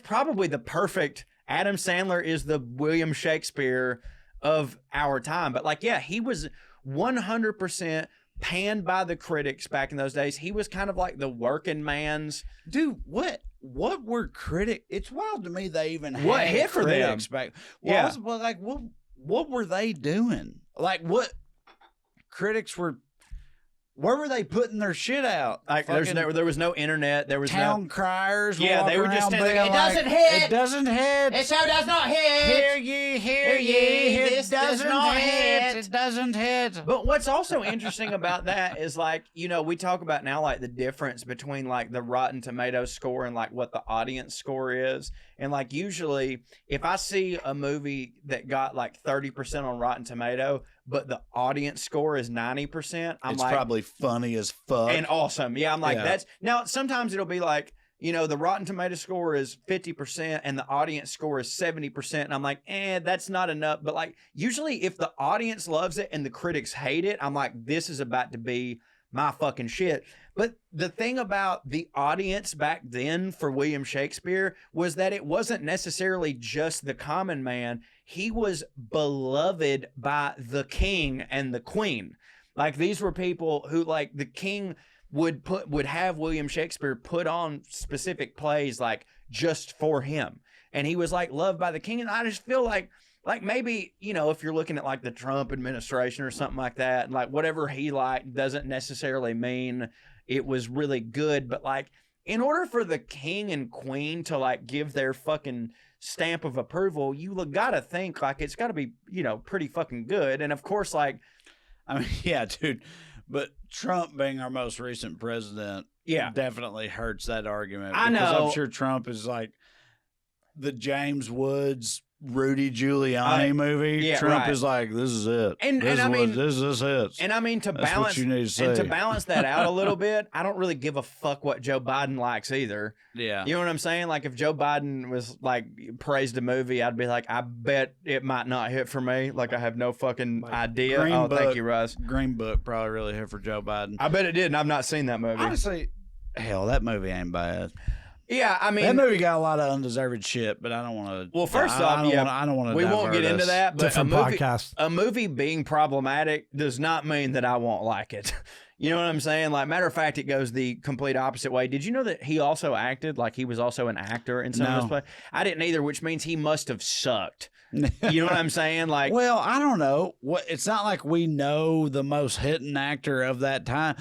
probably the perfect... Adam Sandler is the William Shakespeare of our time. But he was 100% panned by the critics back in those days. He was kind of like the working man's... Dude, what were critics... It's wild to me they even had what hit for them back... What were they doing? What critics were... Where were they putting their shit out? There was no internet. There was town criers. Yeah, they were just standing there. It doesn't hit. It doesn't hit. It so does not hit. Hear ye. This does not hit. It doesn't hit. But what's also interesting about that is we talk about now the difference between the Rotten Tomatoes score and what the audience score is. And usually if I see a movie that got 30% on Rotten Tomato, but the audience score is 90%, it's probably funny as fuck. And awesome. Yeah, I'm that's... Now, sometimes it'll be the Rotten Tomato score is 50% and the audience score is 70%. And I'm that's not enough. But usually if the audience loves it and the critics hate it, I'm this is about to be my fucking shit. But the thing about the audience back then for William Shakespeare was that it wasn't necessarily just the common man. He was beloved by the king and the queen. These were people who the king would have William Shakespeare put on specific plays just for him. And he was loved by the king. And I just feel like maybe, if you're looking at the Trump administration or something like that, and whatever he liked doesn't necessarily mean it was really good. But in order for the king and queen to give their fucking stamp of approval, you gotta think it's gotta be, pretty fucking good. And of course, yeah, dude. But Trump being our most recent president definitely hurts that argument. I know. I'm sure Trump is the James Woods Rudy Giuliani movie. Yeah, Trump is this is it. And this I mean, this hits. And I mean to That's balance what you need to say. and to balance that out a little bit, I don't really give a fuck what Joe Biden likes either. Yeah. You know what I'm saying? If Joe Biden was praised a movie, I'd be I bet it might not hit for me. I have no fucking idea. Green Book, thank you, Russ. Green Book probably really hit for Joe Biden. I bet it did, and I've not seen that movie. Honestly, hell, that movie ain't bad. Yeah, I mean, that movie got a lot of undeserved shit, but I don't want to. Well, first off, I don't want to. We won't get into that. But different podcast. A movie being problematic does not mean that I won't like it. You know what I'm saying? Matter of fact, it goes the complete opposite way. Did you know that he also acted? He was also an actor in some of his plays? I didn't either, which means he must have sucked. You know what I'm saying? Well, I don't know. It's not we know the most hitting actor of that time.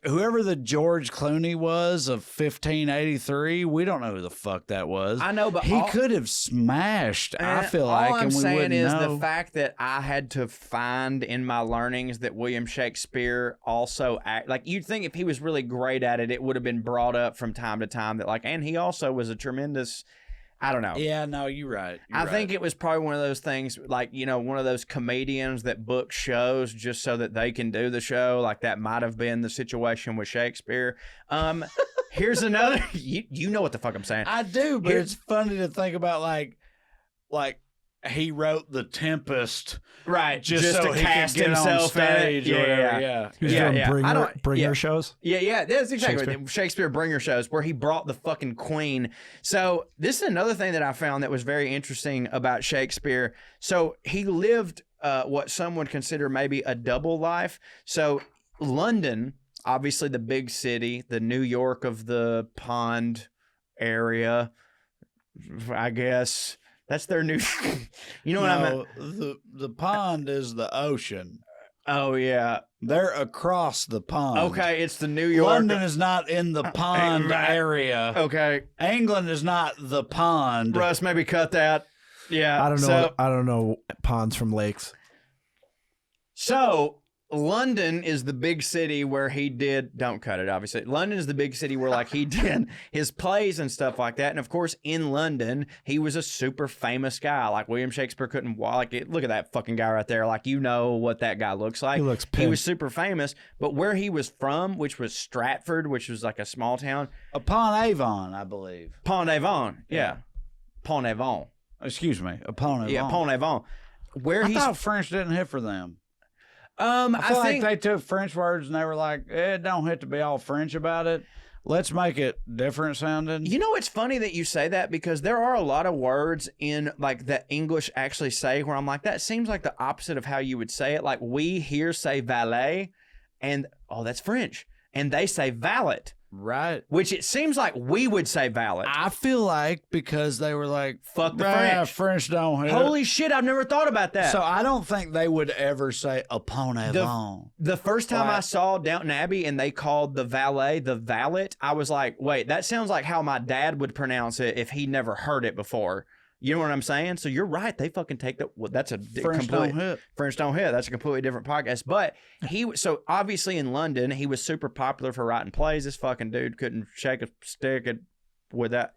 Whoever the George Clooney was of 1583, we don't know who the fuck that was. I know, but he could have smashed. I feel all I'm and we saying wouldn't is know. the fact that I had to find in my learnings that William Shakespeare also also act like you'd think if he was really great at it, it would have been brought up from time to time that like, and he also was a tremendous. I don't know. Yeah, no, you're right. I think it was probably one of those things like, you know, one of those comedians that book shows just so that they can do the show. Like that might have been the situation with Shakespeare. Here's another, you know what the fuck I'm saying. I do, but it's funny to think about like he wrote The Tempest, right? Just so to he cast could get himself on stage in it. or whatever. Yeah. He was doing bringer shows. Yeah, that's exactly Shakespeare bringer shows where he brought the fucking queen. So this is another thing that I found that was very interesting about Shakespeare. So he lived what some would consider maybe a double life. So London, obviously the big city, the New York of the pond area, I guess. That's their new. You know what I mean? The pond is the ocean. Oh yeah, they're across the pond. Okay, it's the New York. London is not in the pond area. Okay, England is not the pond. Russ, maybe cut that. Yeah, I don't know. I don't know ponds from lakes. So London is the big city where he did, don't cut it, obviously. London is the big city where like he did his plays and stuff like that. And of course, in London, he was a super famous guy. Like William Shakespeare couldn't walk it. Look at that fucking guy right there. Like, you know what that guy looks like. He looks pimp. He was super famous, but where he was from, which was Stratford, which was like a small town. Upon Avon, I believe. Pont Avon. Yeah. Pont Avon. Excuse me. Upon Avon. Yeah, Pont Avon. Where I thought French didn't hit for them. I feel think like they took French words and they were like, it don't hit to be all French about it. Let's make it different sounding. You know, it's funny that you say that because there are a lot of words in like that English actually say where I'm like, that seems like the opposite of how you would say it. Like we here say valet and, oh, that's French. And they say valet. Right. Which it seems like we would say valet. I feel like because they were like, fuck the French. French don't hit. Holy shit, I've never thought about that. So I don't think they would ever say upon Avon. The first time I saw Downton Abbey and they called the valet the valet, I was like, wait, that sounds like how my dad would pronounce it if he never heard it before. You know what I'm saying? So you're right. They fucking take that. Well, that's a French don't hit. French don't hit. That's a completely different podcast. But so obviously in London, he was super popular for writing plays. This fucking dude couldn't shake a stick with that.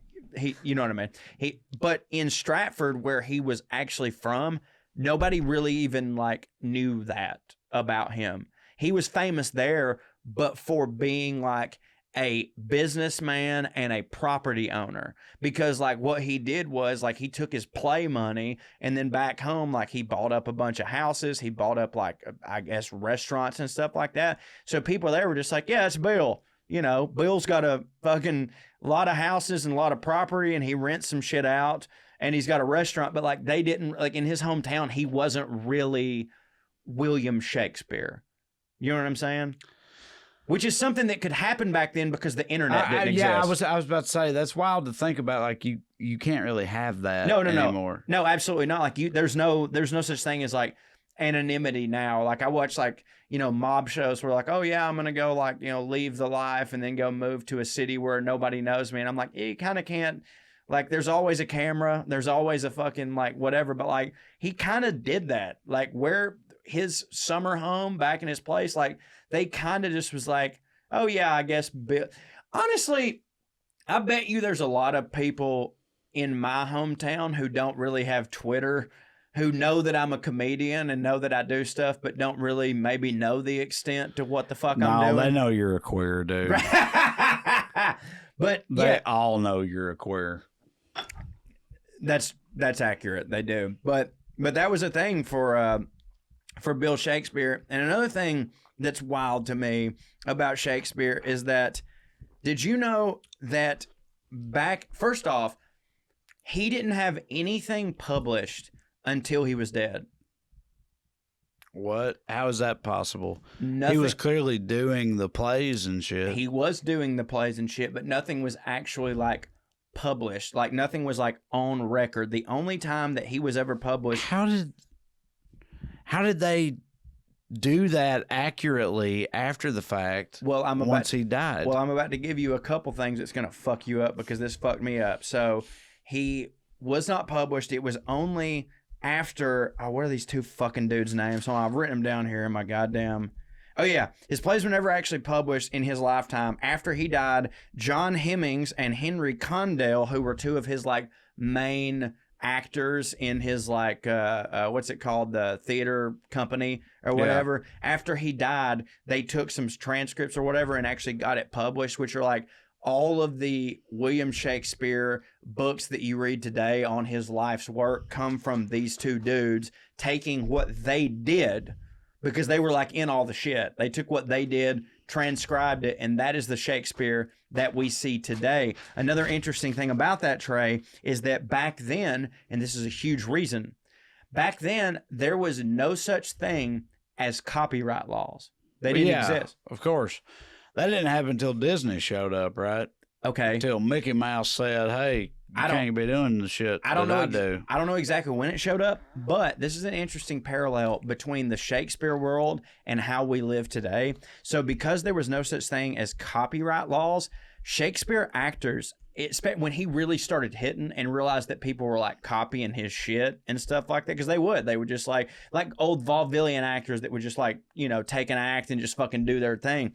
You know what I mean? But in Stratford, where he was actually from, nobody really even like knew that about him. He was famous there, but for being like a businessman and a property owner, because like what he did was like he took his play money and then back home like he bought up a bunch of houses, he bought up like I guess restaurants and stuff like that. So people there were just like, yeah, it's Bill. You know, Bill's got a fucking lot of houses and a lot of property and he rents some shit out and he's got a restaurant, but like they didn't like in his hometown he wasn't really William Shakespeare. You know what I'm saying? Which is something that could happen back then because the internet didn't exist. Yeah, I was about to say that's wild to think about. Like you can't really have that anymore. No, absolutely not. Like there's no such thing as like anonymity now. Like I watch like, you know, mob shows where like, oh yeah, I'm gonna go like, you know, leave the life and then go move to a city where nobody knows me. And I'm like, you kind of can't. Like there's always a camera, there's always a fucking like whatever. But like he kind of did that. Like where his summer home back in his place, like they kind of just was like, oh yeah, I guess Bill. Honestly, I bet you there's a lot of people in my hometown who don't really have Twitter, who know that I'm a comedian and know that I do stuff, but don't really maybe know the extent to what the fuck I'm doing. No, they know you're a queer, dude. But they all know you're a queer. That's accurate. They do. But that was a thing for Bill Shakespeare. And another thing that's wild to me about Shakespeare is that, did you know that first off, he didn't have anything published until he was dead. What? How is that possible? Nothing. He was clearly doing the plays and shit. He was doing the plays and shit, but nothing was actually like published. Like nothing was like on record. The only time that he was ever published. How did they do that accurately after the fact? Well, once he died. Well, I'm about to give you a couple things that's going to fuck you up because this fucked me up. So he was not published. It was only after, what are these two fucking dudes' names? So I've written them down here in my goddamn. Oh, yeah. His plays were never actually published in his lifetime. After he died, John Hemmings and Henry Condell, who were two of his, like, main actors in his, like, what's it called? The theater company or whatever. Yeah. After he died, they took some transcripts or whatever and actually got it published, which are, like, all of the William Shakespeare books that you read today on his life's work come from these two dudes taking what they did, because they were like in all the shit. They took what they did, transcribed it, and that is the Shakespeare that we see today. Another interesting thing about that, Trae, is that back then, and this is a huge reason, back then there was no such thing as copyright laws. They didn't exist. Of course. That didn't happen until Disney showed up, right? Okay. Until Mickey Mouse said, hey, you can't be doing the shit I don't know exactly when it showed up, but this is an interesting parallel between the Shakespeare world and how we live today. So because there was no such thing as copyright laws, Shakespeare actors, when he really started hitting and realized that people were like copying his shit and stuff like that, because they would just like old vaudevillian actors that would just like, you know, take an act and just fucking do their thing.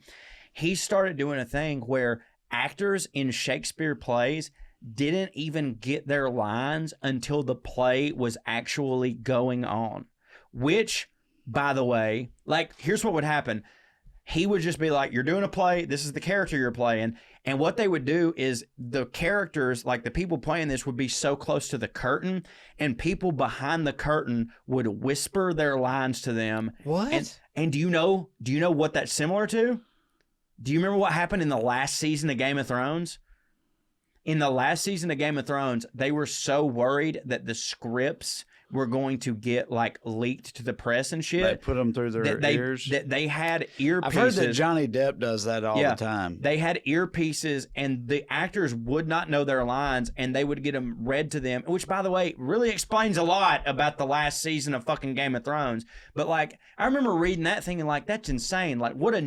He started doing a thing where actors in Shakespeare plays didn't even get their lines until the play was actually going on, which, by the way, like, here's what would happen. He would just be like, you're doing a play, this is the character you're playing. And what they would do is the characters, like the people playing this, would be so close to the curtain, and people behind the curtain would whisper their lines to them. What? And do you know what that's similar to? Do you remember what happened in the last season of Game of Thrones? In the last season of Game of Thrones, they were so worried that the scripts were going to get like leaked to the press and shit. They put them through their ears. That they had earpieces. I've heard that Johnny Depp does that all the time. They had earpieces, and the actors would not know their lines, and they would get them read to them, which, by the way, really explains a lot about the last season of fucking Game of Thrones. But like, I remember reading that thing and like, that's insane. Like, what a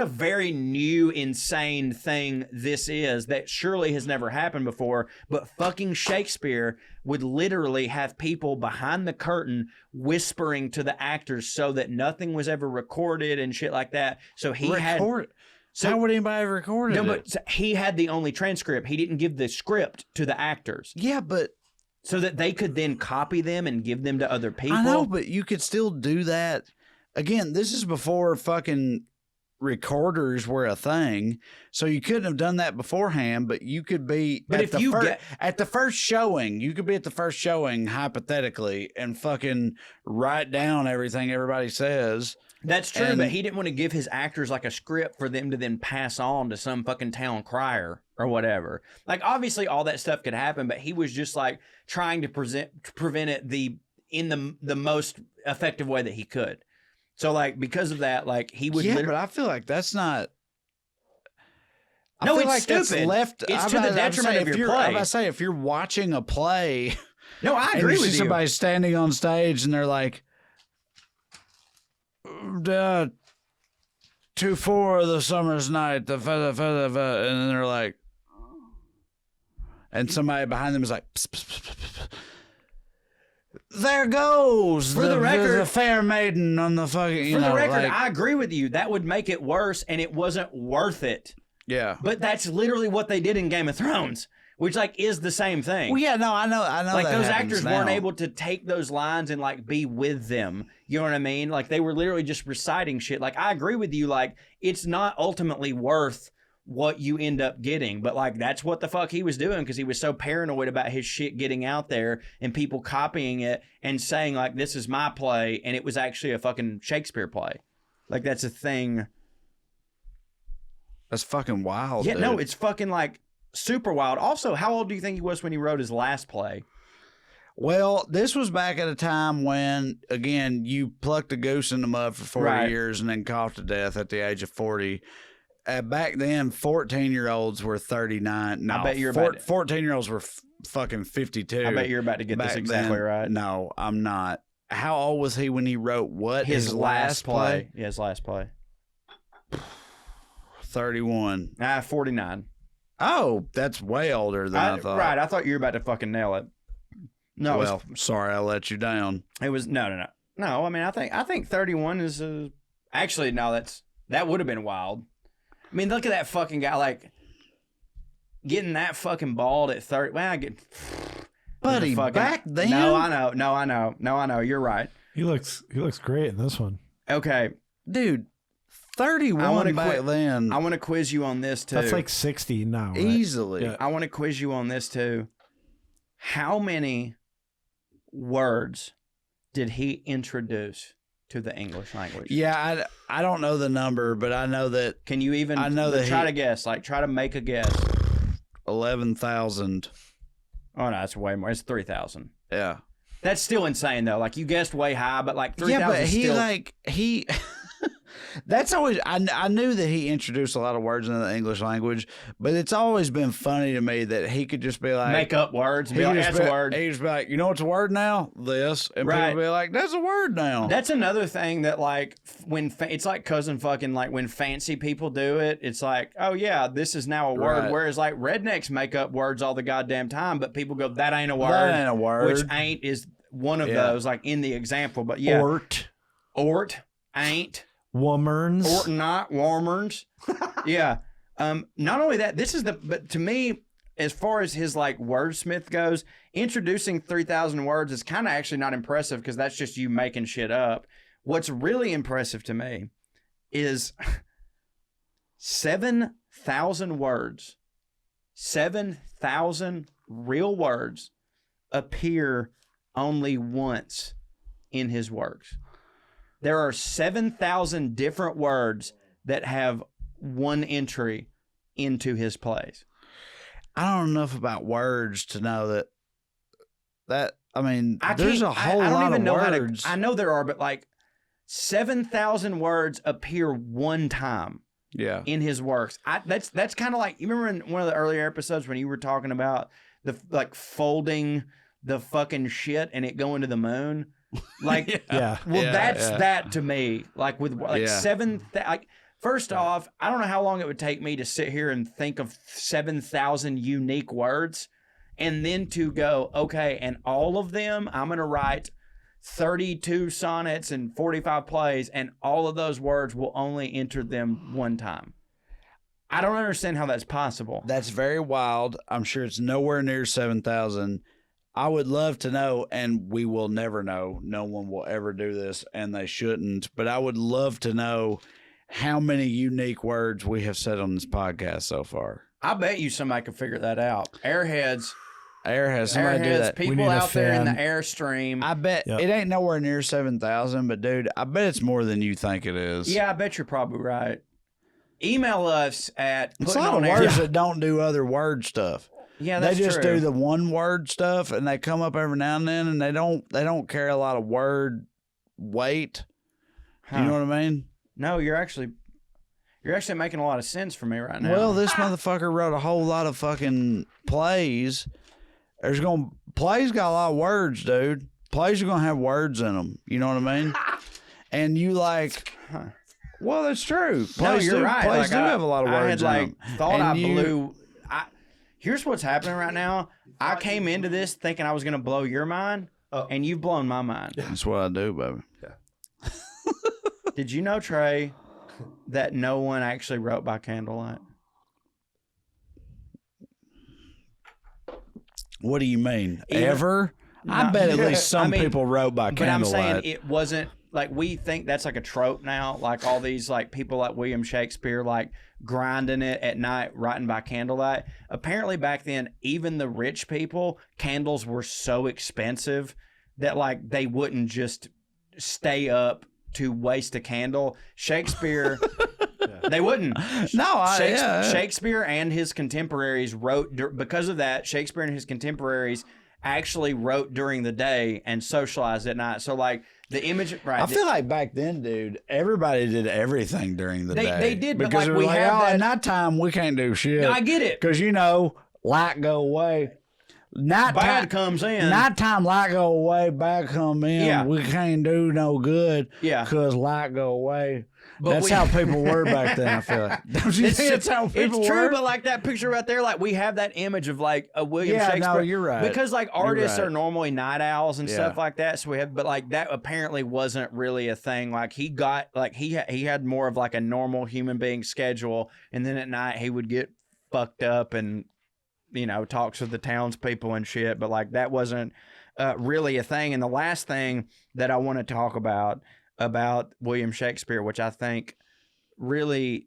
very new, insane thing this is that surely has never happened before. But fucking Shakespeare would literally have people behind the curtain whispering to the actors so that nothing was ever recorded and shit like that. So he how would anybody ever record it? No, but he had the only transcript. He didn't give the script to the actors. Yeah, but so that they could then copy them and give them to other people. I know, but you could still do that. Again, this is before fucking recorders were a thing, so you couldn't have done that beforehand, but you could be at the first showing, you could be at the first showing hypothetically and fucking write down everything everybody says. That's true, but he didn't want to give his actors like a script for them to then pass on to some fucking town crier or whatever. Like, obviously all that stuff could happen, but he was just like trying to prevent it in the most effective way that he could. So, like, because of that, like, he would... Yeah, but I feel like that's not... No, it's stupid. It's to the detriment of your play. I'm about to say, if you're watching a play... No, I agree with you. Somebody standing on stage and they're like... 2-4 the summer's night, and then they're like... And somebody behind them is like... Pss, pss, pss, pss, pss. There goes the fair maiden on the fucking. For the record, I agree with you. That would make it worse, and it wasn't worth it. Yeah, but that's literally what they did in Game of Thrones, which like is the same thing. Well, yeah, no, I know. Like those actors weren't able to take those lines and like be with them. You know what I mean? Like they were literally just reciting shit. Like I agree with you. Like it's not ultimately worth what you end up getting, but like that's what the fuck he was doing, because he was so paranoid about his shit getting out there and people copying it and saying like, this is my play, and it was actually a fucking Shakespeare play. Like that's a thing. That's fucking wild. Yeah, dude. No, it's fucking like super wild. Also, how old do you think he was when he wrote his last play? Well, this was back at a time when, again, you plucked a goose in the mud for 40 years and then coughed to death at the age of 40. Back then, 14-year-olds were 39. No, I bet you're 14-year-olds were fucking 52. I bet you're about to get this exactly right. No, I'm not. How old was he when he wrote what? His last play? Yeah, his last play. 31. 49. Oh, that's way older than I thought. Right, I thought you were about to fucking nail it. No, well, sorry I let you down. It was no. I mean, I think 31 is Actually, no, that would have been wild. I mean, look at that fucking guy, like getting that fucking bald at 30. Well, Buddy, back then. No, I know. You're right. He looks great in this one. Okay, dude, 31 back then. I want to quiz you on this too. That's like 60 now, right? Easily. Yeah. I want to quiz you on this too. How many words did he introduce to the English language? Yeah, I don't know the number, but I know that. Can you even? I know that try to guess. Like, try to make a guess. 11,000. Oh no, it's way more. It's 3,000. Yeah. That's still insane though. Like you guessed way high, but like 3,000. Yeah, but still... he. That's always. I knew that he introduced a lot of words into the English language, but it's always been funny to me that he could just be like make up words. And be like, that's a word. He just be like, you know what's a word now? This, and right. people be like, that's a word now. That's another thing that like when it's like cousin fucking like when fancy people do it, it's like, oh yeah, this is now a word. Right. Whereas like rednecks make up words all the goddamn time, but people go, that ain't a word. That ain't a word. Which ain't is one of those like in the example, but yeah, ort, ain't. Womerns. Or not Warmerns. Yeah. Not only that, but to me, as far as his like wordsmith goes, introducing 3,000 words is kind of actually not impressive because that's just you making shit up. What's really impressive to me is 7,000 words, 7,000 real words appear only once in his works. There are 7,000 different words that have one entry into his plays. I don't know enough about words to know that I mean, there's a whole lot of words. I know there are, but like 7,000 words appear one time. Yeah. In his works. That's kind of like, you remember in one of the earlier episodes when you were talking about the like folding the fucking shit and it going to the moon? Like, that to me. Like with like first off, I don't know how long it would take me to sit here and think of 7,000 unique words, and then to go, okay, and all of them, I'm gonna write 32 sonnets and 45 plays, and all of those words will only enter them one time. I don't understand how that's possible. That's very wild. I'm sure it's nowhere near 7,000. I would love to know, and we will never know. No one will ever do this, and they shouldn't. But I would love to know how many unique words we have said on this podcast so far. I bet you somebody could figure that out. Airheads, somebody do that. People out there in the Airstream. I bet it ain't nowhere near 7,000, but dude, I bet it's more than you think it is. Yeah, I bet you're probably right. Email us at it's a lot of words that don't do other word stuff. Yeah, that's true. They just true. do the one word stuff, and they come up every now and then, and they don't carry a lot of word weight. Huh. You know what I mean? No, you're actually making a lot of sense for me right now. Well, this motherfucker wrote a whole lot of fucking plays. Plays got a lot of words, dude. Plays are gonna have words in them. You know what I mean? And you like. Well, that's true. Plays you're right. Plays do have a lot of words I had in them. Thought I blew. Here's what's happening right now. I came into this thinking I was going to blow your mind, and you've blown my mind. That's what I do, baby. Yeah. Did you know, Trae, that no one actually wrote by candlelight? What do you mean? Ever? I bet at least some people wrote by candlelight. But I'm saying it wasn't, like, we think that's like a trope now. Like all these like people like William Shakespeare, like grinding it at night, writing by candlelight. Apparently back then, even the rich people, candles were so expensive that like they wouldn't just stay up to waste a candle. Shakespeare, they wouldn't. No, Shakespeare and his contemporaries wrote, because of that, Shakespeare and his contemporaries actually wrote during the day and socialized at night. So like the image, right? I feel like back then, dude, everybody did everything during the day. They did, because but like we have that. At nighttime, we can't do shit. No, I get it. Because light go away. Bad comes in. Nighttime, light go away, bad come in. Yeah. We can't do no good. Yeah. Because light go away. That's how people were back then, I feel like. Don't you think that's how people It's true, were? but like that picture right there, like we have that image of like a William Yeah, Shakespeare. no, you're right. Because like artists right. are normally night owls and Yeah. stuff like that. So we have, but like that apparently wasn't really a thing. Like he got, like he had more of like a normal human being schedule. And then at night he would get fucked up and, you know, talks with the townspeople and shit. But like that wasn't really a thing. And the last thing that I want to talk about William Shakespeare, which I think really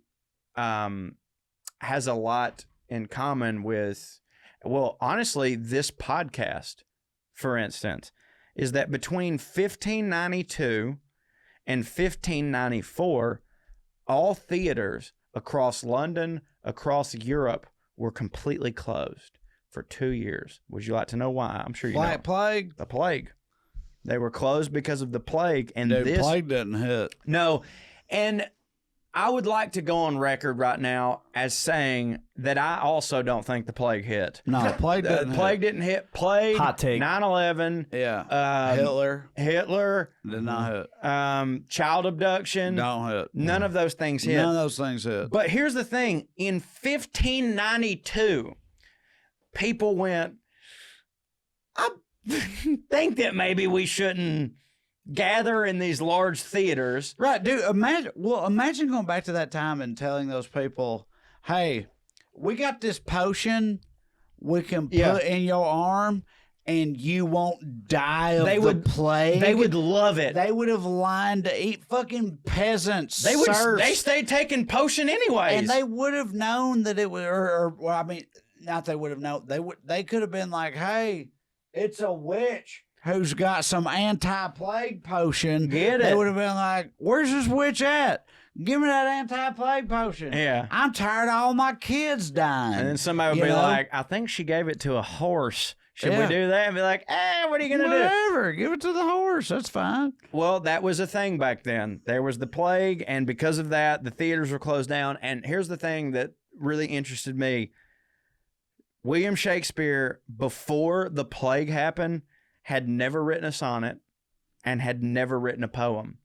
has a lot in common with, well, honestly, this podcast, for instance, is that between 1592 and 1594, all theaters across London, across Europe, were completely closed for 2 years. Would you like to know why? I'm sure you Black know. Plague? The plague. They were closed because of the plague. And Dude, this plague didn't hit. no, and I would like to go on record right now as saying that I also don't think the plague hit. No, plague didn't hit. Plague didn't hit. Plague, Hot take. 9/11, Yeah. Hitler did not hit. child abduction. Don't hit. None of those things hit. None of those things hit. But here's the thing. In 1592, people went, I think that maybe we shouldn't gather in these large theaters. Right, dude. Imagine going back to that time and telling those people, "Hey, we got this potion we can put in your arm, and you won't die of the plague." They would love it. They would have lined to eat fucking peasants. They would. serfs, They stayed taking potion anyways. and they would have known that it was. Or well, I mean, not they would have known. They could have been like, "Hey, it's a witch who's got some anti-plague potion." Get They it. would have been like, "Where's this witch at? Give me that anti-plague potion." Yeah. I'm tired of all my kids dying. And then somebody would You be know? like, I think she gave it to a horse. Should we Yeah. do that? And be like, what are you going to do? Whatever. Give it to the horse. That's fine. Well, that was a thing back then. There was the plague, and because of that, the theaters were closed down. And here's the thing that really interested me. William Shakespeare, before the plague happened, had never written a sonnet and had never written a poem.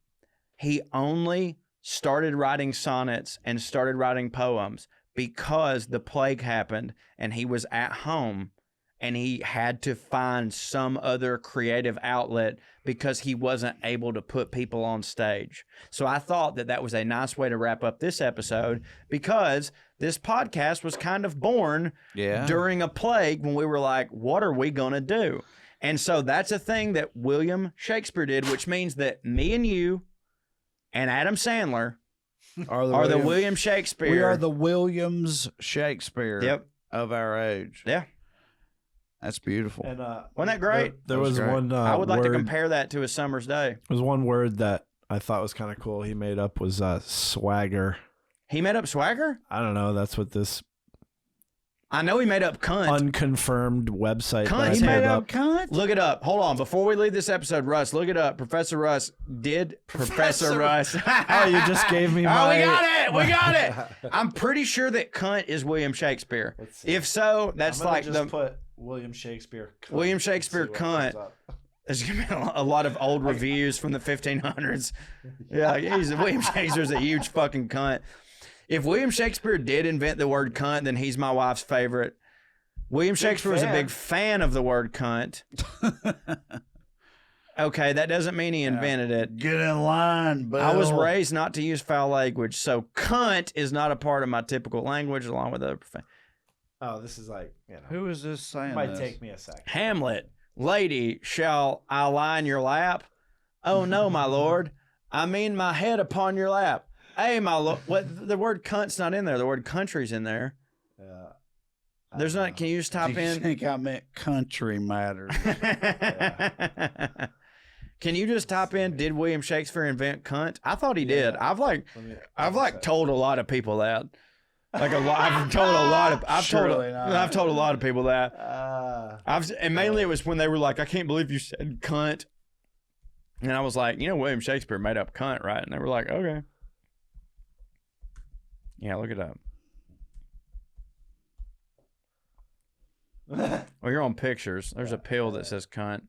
He only started writing sonnets and started writing poems because the plague happened and he was at home and he had to find some other creative outlet because he wasn't able to put people on stage. So I thought that that was a nice way to wrap up this episode because this podcast was kind of born during a plague when we were like, what are we going to do? And so that's a thing that William Shakespeare did, which means that me and you and Adam Sandler are the William Shakespeare. We are the Williams Shakespeare Yep. of our age. Yeah. That's beautiful. And Wasn't that great? There That was was great. one. I would like to word- compare that to a summer's day. There was one word that I thought was kind of cool. He made up was swagger. He made up swagger? I don't know. That's what this I know he made up cunt. unconfirmed website Cunt, that I he pulled made up. cunt. Look it up. Hold on. Before we leave this episode, Russ, look it up. Professor Russ did Professor Russ. Oh, you just gave me Oh, my. we got it. We got it. I'm pretty sure that cunt is William Shakespeare. Let's see. If so, that's I'm gonna like just the put William Shakespeare. Cunt. William Shakespeare See what comes cunt. up. There's gonna be a lot of old reviews from the 1500s. Yeah, William Shakespeare's a huge fucking cunt. If William Shakespeare did invent the word cunt, then he's my wife's favorite. William Shakespeare was a big fan of the word cunt. Okay, that doesn't mean he invented it. Get in line, Bill. I was raised not to use foul language, so cunt is not a part of my typical language along with other professions. Oh, this is like, you know. Who is this saying It might this? take me a second. Hamlet, lady, shall I lie in your lap? Oh no, my lord. I mean my head upon your lap. Hey, my lord. What, the word cunt's not in there. The word country's in there. There's not. Can you just type Do you in? think I meant country matters? Can you just type in? Did William Shakespeare invent cunt? I thought he did. I've told a lot of people that. Like a lot. I've told a lot of. I've told a lot of people that. And mainly it was when they were like, I can't believe you said cunt. And I was like, William Shakespeare made up cunt, right? And they were like, okay. Yeah, look it up. Well, you're on pictures. There's a pill that says cunt.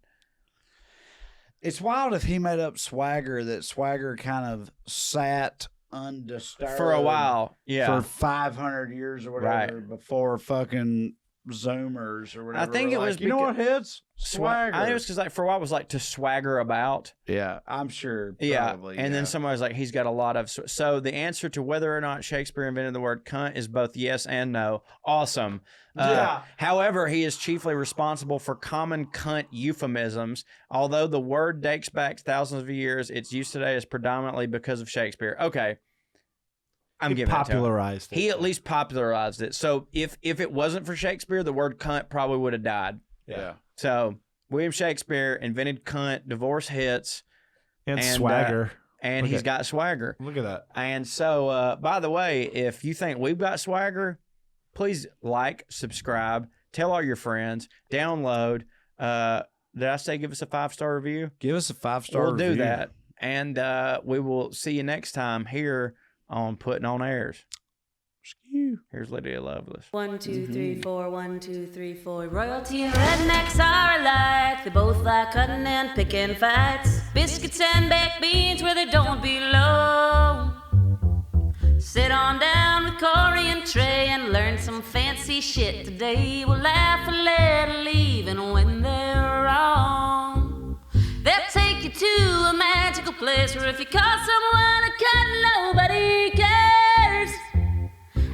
It's wild if he made up swagger, that swagger kind of sat undisturbed for a while. Yeah. for 500 years or whatever before fucking Zoomers or whatever. I think were it like, was you know what hits? Swagger. I think it was because like for a while it was like to swagger about. Yeah, I'm sure. Probably, Yeah, and then somebody was like, he's got a lot of. So the answer to whether or not Shakespeare invented the word cunt is both yes and no. Awesome. However, he is chiefly responsible for common cunt euphemisms. Although the word dates back thousands of years, its use today is predominantly because of Shakespeare. Okay. I'm giving popularized it to him. He at least popularized it. So if it wasn't for Shakespeare, the word cunt probably would have died. Yeah. So William Shakespeare invented cunt, divorce hits, and swagger. And he's got swagger. Look at that. And so, by the way, if you think we've got swagger, please like, subscribe, tell all your friends, download. Did I say give us a 5-star review? Give us a 5-star review. We'll do review. that. And we will see you next time here on Puttin On Airs. Here's Lydia Lovelace. 1, 2, 3, 4, 1, 2, 3, 4. Royalty and rednecks are alike. They both like cutting and picking fights. Biscuits and baked beans where they don't belong. Sit on down with Corey and Trae and learn some fancy shit today. We'll laugh a little even when they're wrong. They'll take you to a magical place where if you call someone a cunt, nobody cares.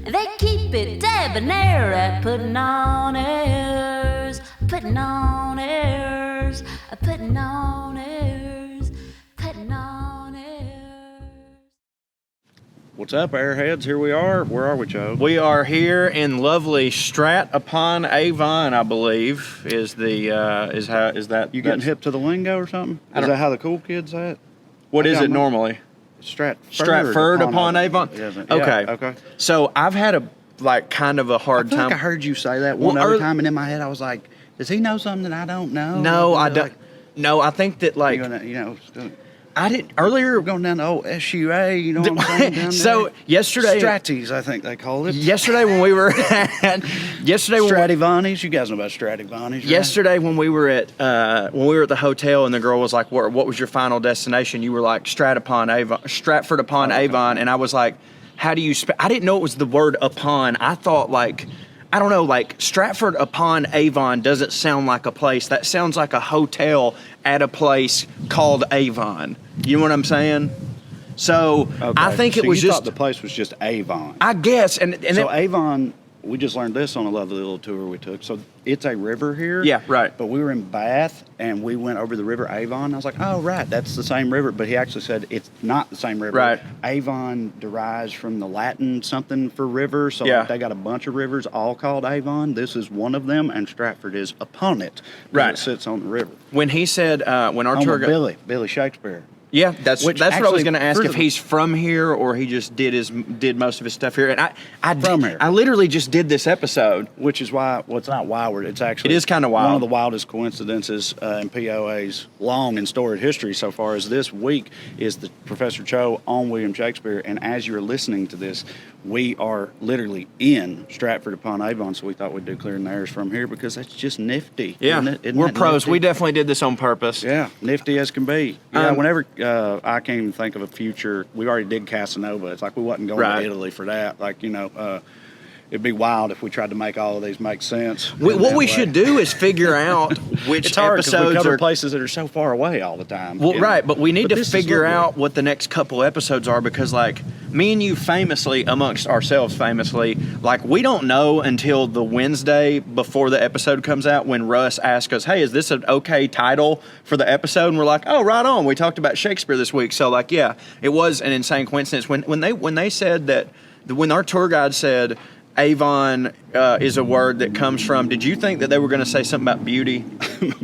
They keep it debonair at Puttin On Airs. Puttin On Airs. Puttin On Airs. Puttin On Airs. What's up, Airheads? Here we are. Where are we, Joe? We are here in lovely Strat upon Avon, I believe, is the is that You getting hip to the lingo or something? Is that how the cool kids say it? What is it normally? Stratford upon Avon. Okay. So I've had a kind of a hard I feel time. like I heard you say that one other time, and in my head I was like, "Does he know something that I don't know?" No, I don't. No, I think that like You're gonna, I didn't earlier. we're going down to old SUA. You know what I'm saying? Down So there. yesterday, Stratis, I think they call it. yesterday when we were at Stradivanis. You guys know about Stradivanis, right? Yesterday when we were at the hotel and the girl was like, "What was your final destination?" You were like Stratford upon Avon, and I was like, "How do you?" I didn't know it was the word upon. I thought like, I don't know, like Stratford upon Avon doesn't sound like a place. That sounds like a hotel at a place called Avon. You know what I'm saying? So I think it was you just thought the place was just Avon. I guess, and So Avon, we just learned this on a lovely little tour we took. So it's a river here. Yeah, right. But we were in Bath, and we went over the river Avon. I was like, oh, right, that's the same river. But he actually said it's not the same river. Right. Avon derives from the Latin something for river. So Yeah. they got a bunch of rivers all called Avon. This is one of them, and Stratford is upon it. Right. It sits on the river. when he said when our Home tour of guide, Billy Shakespeare. yeah, that's what I was actually, going to ask, if first of- he's from here or he just did most of his stuff here. And From here. I literally just did this episode. Which is why, well, it's not wild. It's actually, It is kinda wild. One of the wildest coincidences in POA's long and storied history so far as this week is the Professor Cho on William Shakespeare. And as you're listening to this, we are literally in Stratford upon Avon. So we thought we'd do Clearing the Airs from here because that's just nifty. Yeah, Isn't it? Isn't we're that pros. nifty? We definitely did this on purpose. Yeah, nifty as can be. Yeah, whenever I can't even think of a future, we already did Casanova. It's like we wasn't going Right. to Italy for that. Like, it'd be wild if we tried to make all of these make sense. What we should do is figure out which It's hard because we episodes cover are. places that are so far away all the time. Well, right, but we need to this is figure lovely. out what the next couple episodes are, because, like, me and you famously, amongst ourselves famously, like, we don't know until the Wednesday before the episode comes out when Russ asks us, hey, is this an okay title for the episode? And we're like, oh, right on. We talked about Shakespeare this week. So, like, yeah, it was an insane coincidence. When they said that, when our tour guide said Avon is a word that comes from, did you think that they were going to say something about beauty?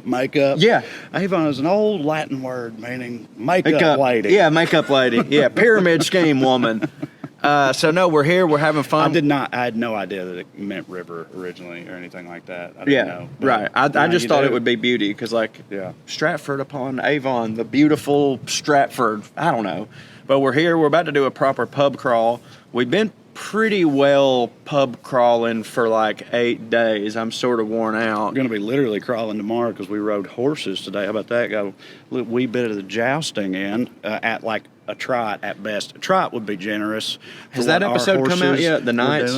Makeup. Yeah. Avon is an old Latin word meaning makeup lady. Yeah, makeup lady. Yeah, pyramid scheme woman. So no, we're here. We're having fun. I had no idea that it meant river originally or anything like that. I didn't know. But right. I now just you thought do. it would be beauty because, like, Yeah. Stratford upon Avon, the beautiful Stratford. I don't know. But we're here. We're about to do a proper pub crawl. We've been pretty well pub crawling for like 8 days. I'm sort of worn out. We're going to be literally crawling tomorrow because we rode horses today. How about that? Got a little wee bit of the jousting in at like a trot at best. A trot would be generous. Has that episode come out yet? The Knights?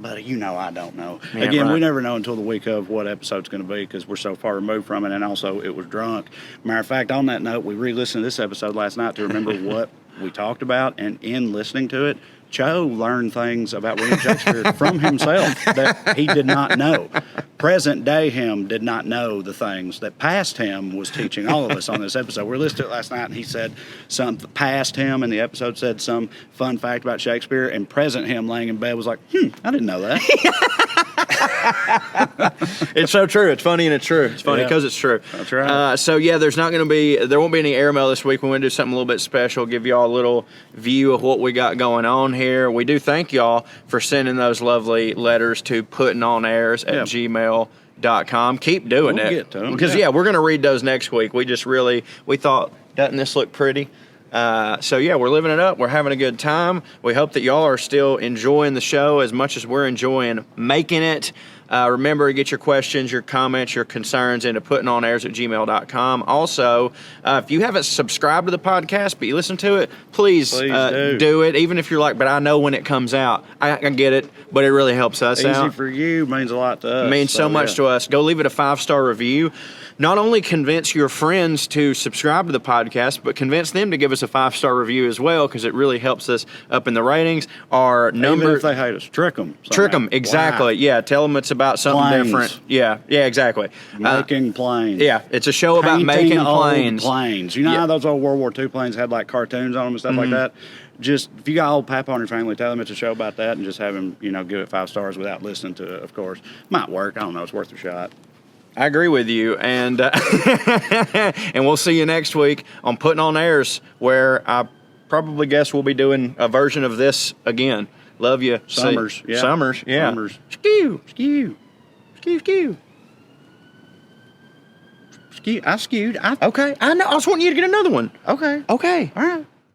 But you know, I don't know. Yeah, Again, right. we never know until the week of what episode's going to be because we're so far removed from it, and also it was drunk. Matter of fact, on that note, we re-listened to this episode last night to remember what we talked about, and in listening to it, Cho learned things about William Shakespeare from himself that he did not know. Present day him did not know the things that past him was teaching all of us on this episode. We were listening to it last night, and he said something past him, and the episode said some fun fact about Shakespeare, and present him laying in bed was like, I didn't know that. It's so true. It's funny and it's true. It's funny because it's true. That's right. So yeah, there won't be any airmail this week. We want to do something a little bit special, give y'all a little view of what we got going on here. We do thank y'all for sending those lovely letters to Puttin On Airs at gmail.com. Keep doing We'll it. get to 'em, because we're going to read those next week. We thought, doesn't this look pretty? So yeah, we're living it up. We're having a good time. We hope that y'all are still enjoying the show as much as we're enjoying making it. Remember to get your questions, your comments, your concerns into puttinonairs at gmail.com. Also, if you haven't subscribed to the podcast, but you listen to it, please do it. Even if you're like, but I know when it comes out. I get it, but it really helps us out. Easy for you means a lot to us. It means so much to us. Go leave it a 5-star review. Not only convince your friends to subscribe to the podcast, but convince them to give us a 5-star review as well, because it really helps us up in the ratings. Our number, even if they hate us, trick them. Exactly. Wow. Yeah, tell them it's about something different. Yeah, exactly. Making planes. Yeah, it's a show about making planes. Planes. You know how those old World War II planes had like cartoons on them and stuff like that? Just, if you got old Papa on your family, tell them it's a show about that and just have him, give it 5 stars without listening to it, of course. Might work. I don't know. It's worth a shot. I agree with you, and and we'll see you next week on Puttin On Airs, where I probably guess we'll be doing a version of this again. Love you. Summers. Yeah. Summers. Yeah. Summers. Skew. Skew. Skew. Skew. Skew. I skewed. Okay. I know. I was wanting you to get another one. Okay. Okay. All right.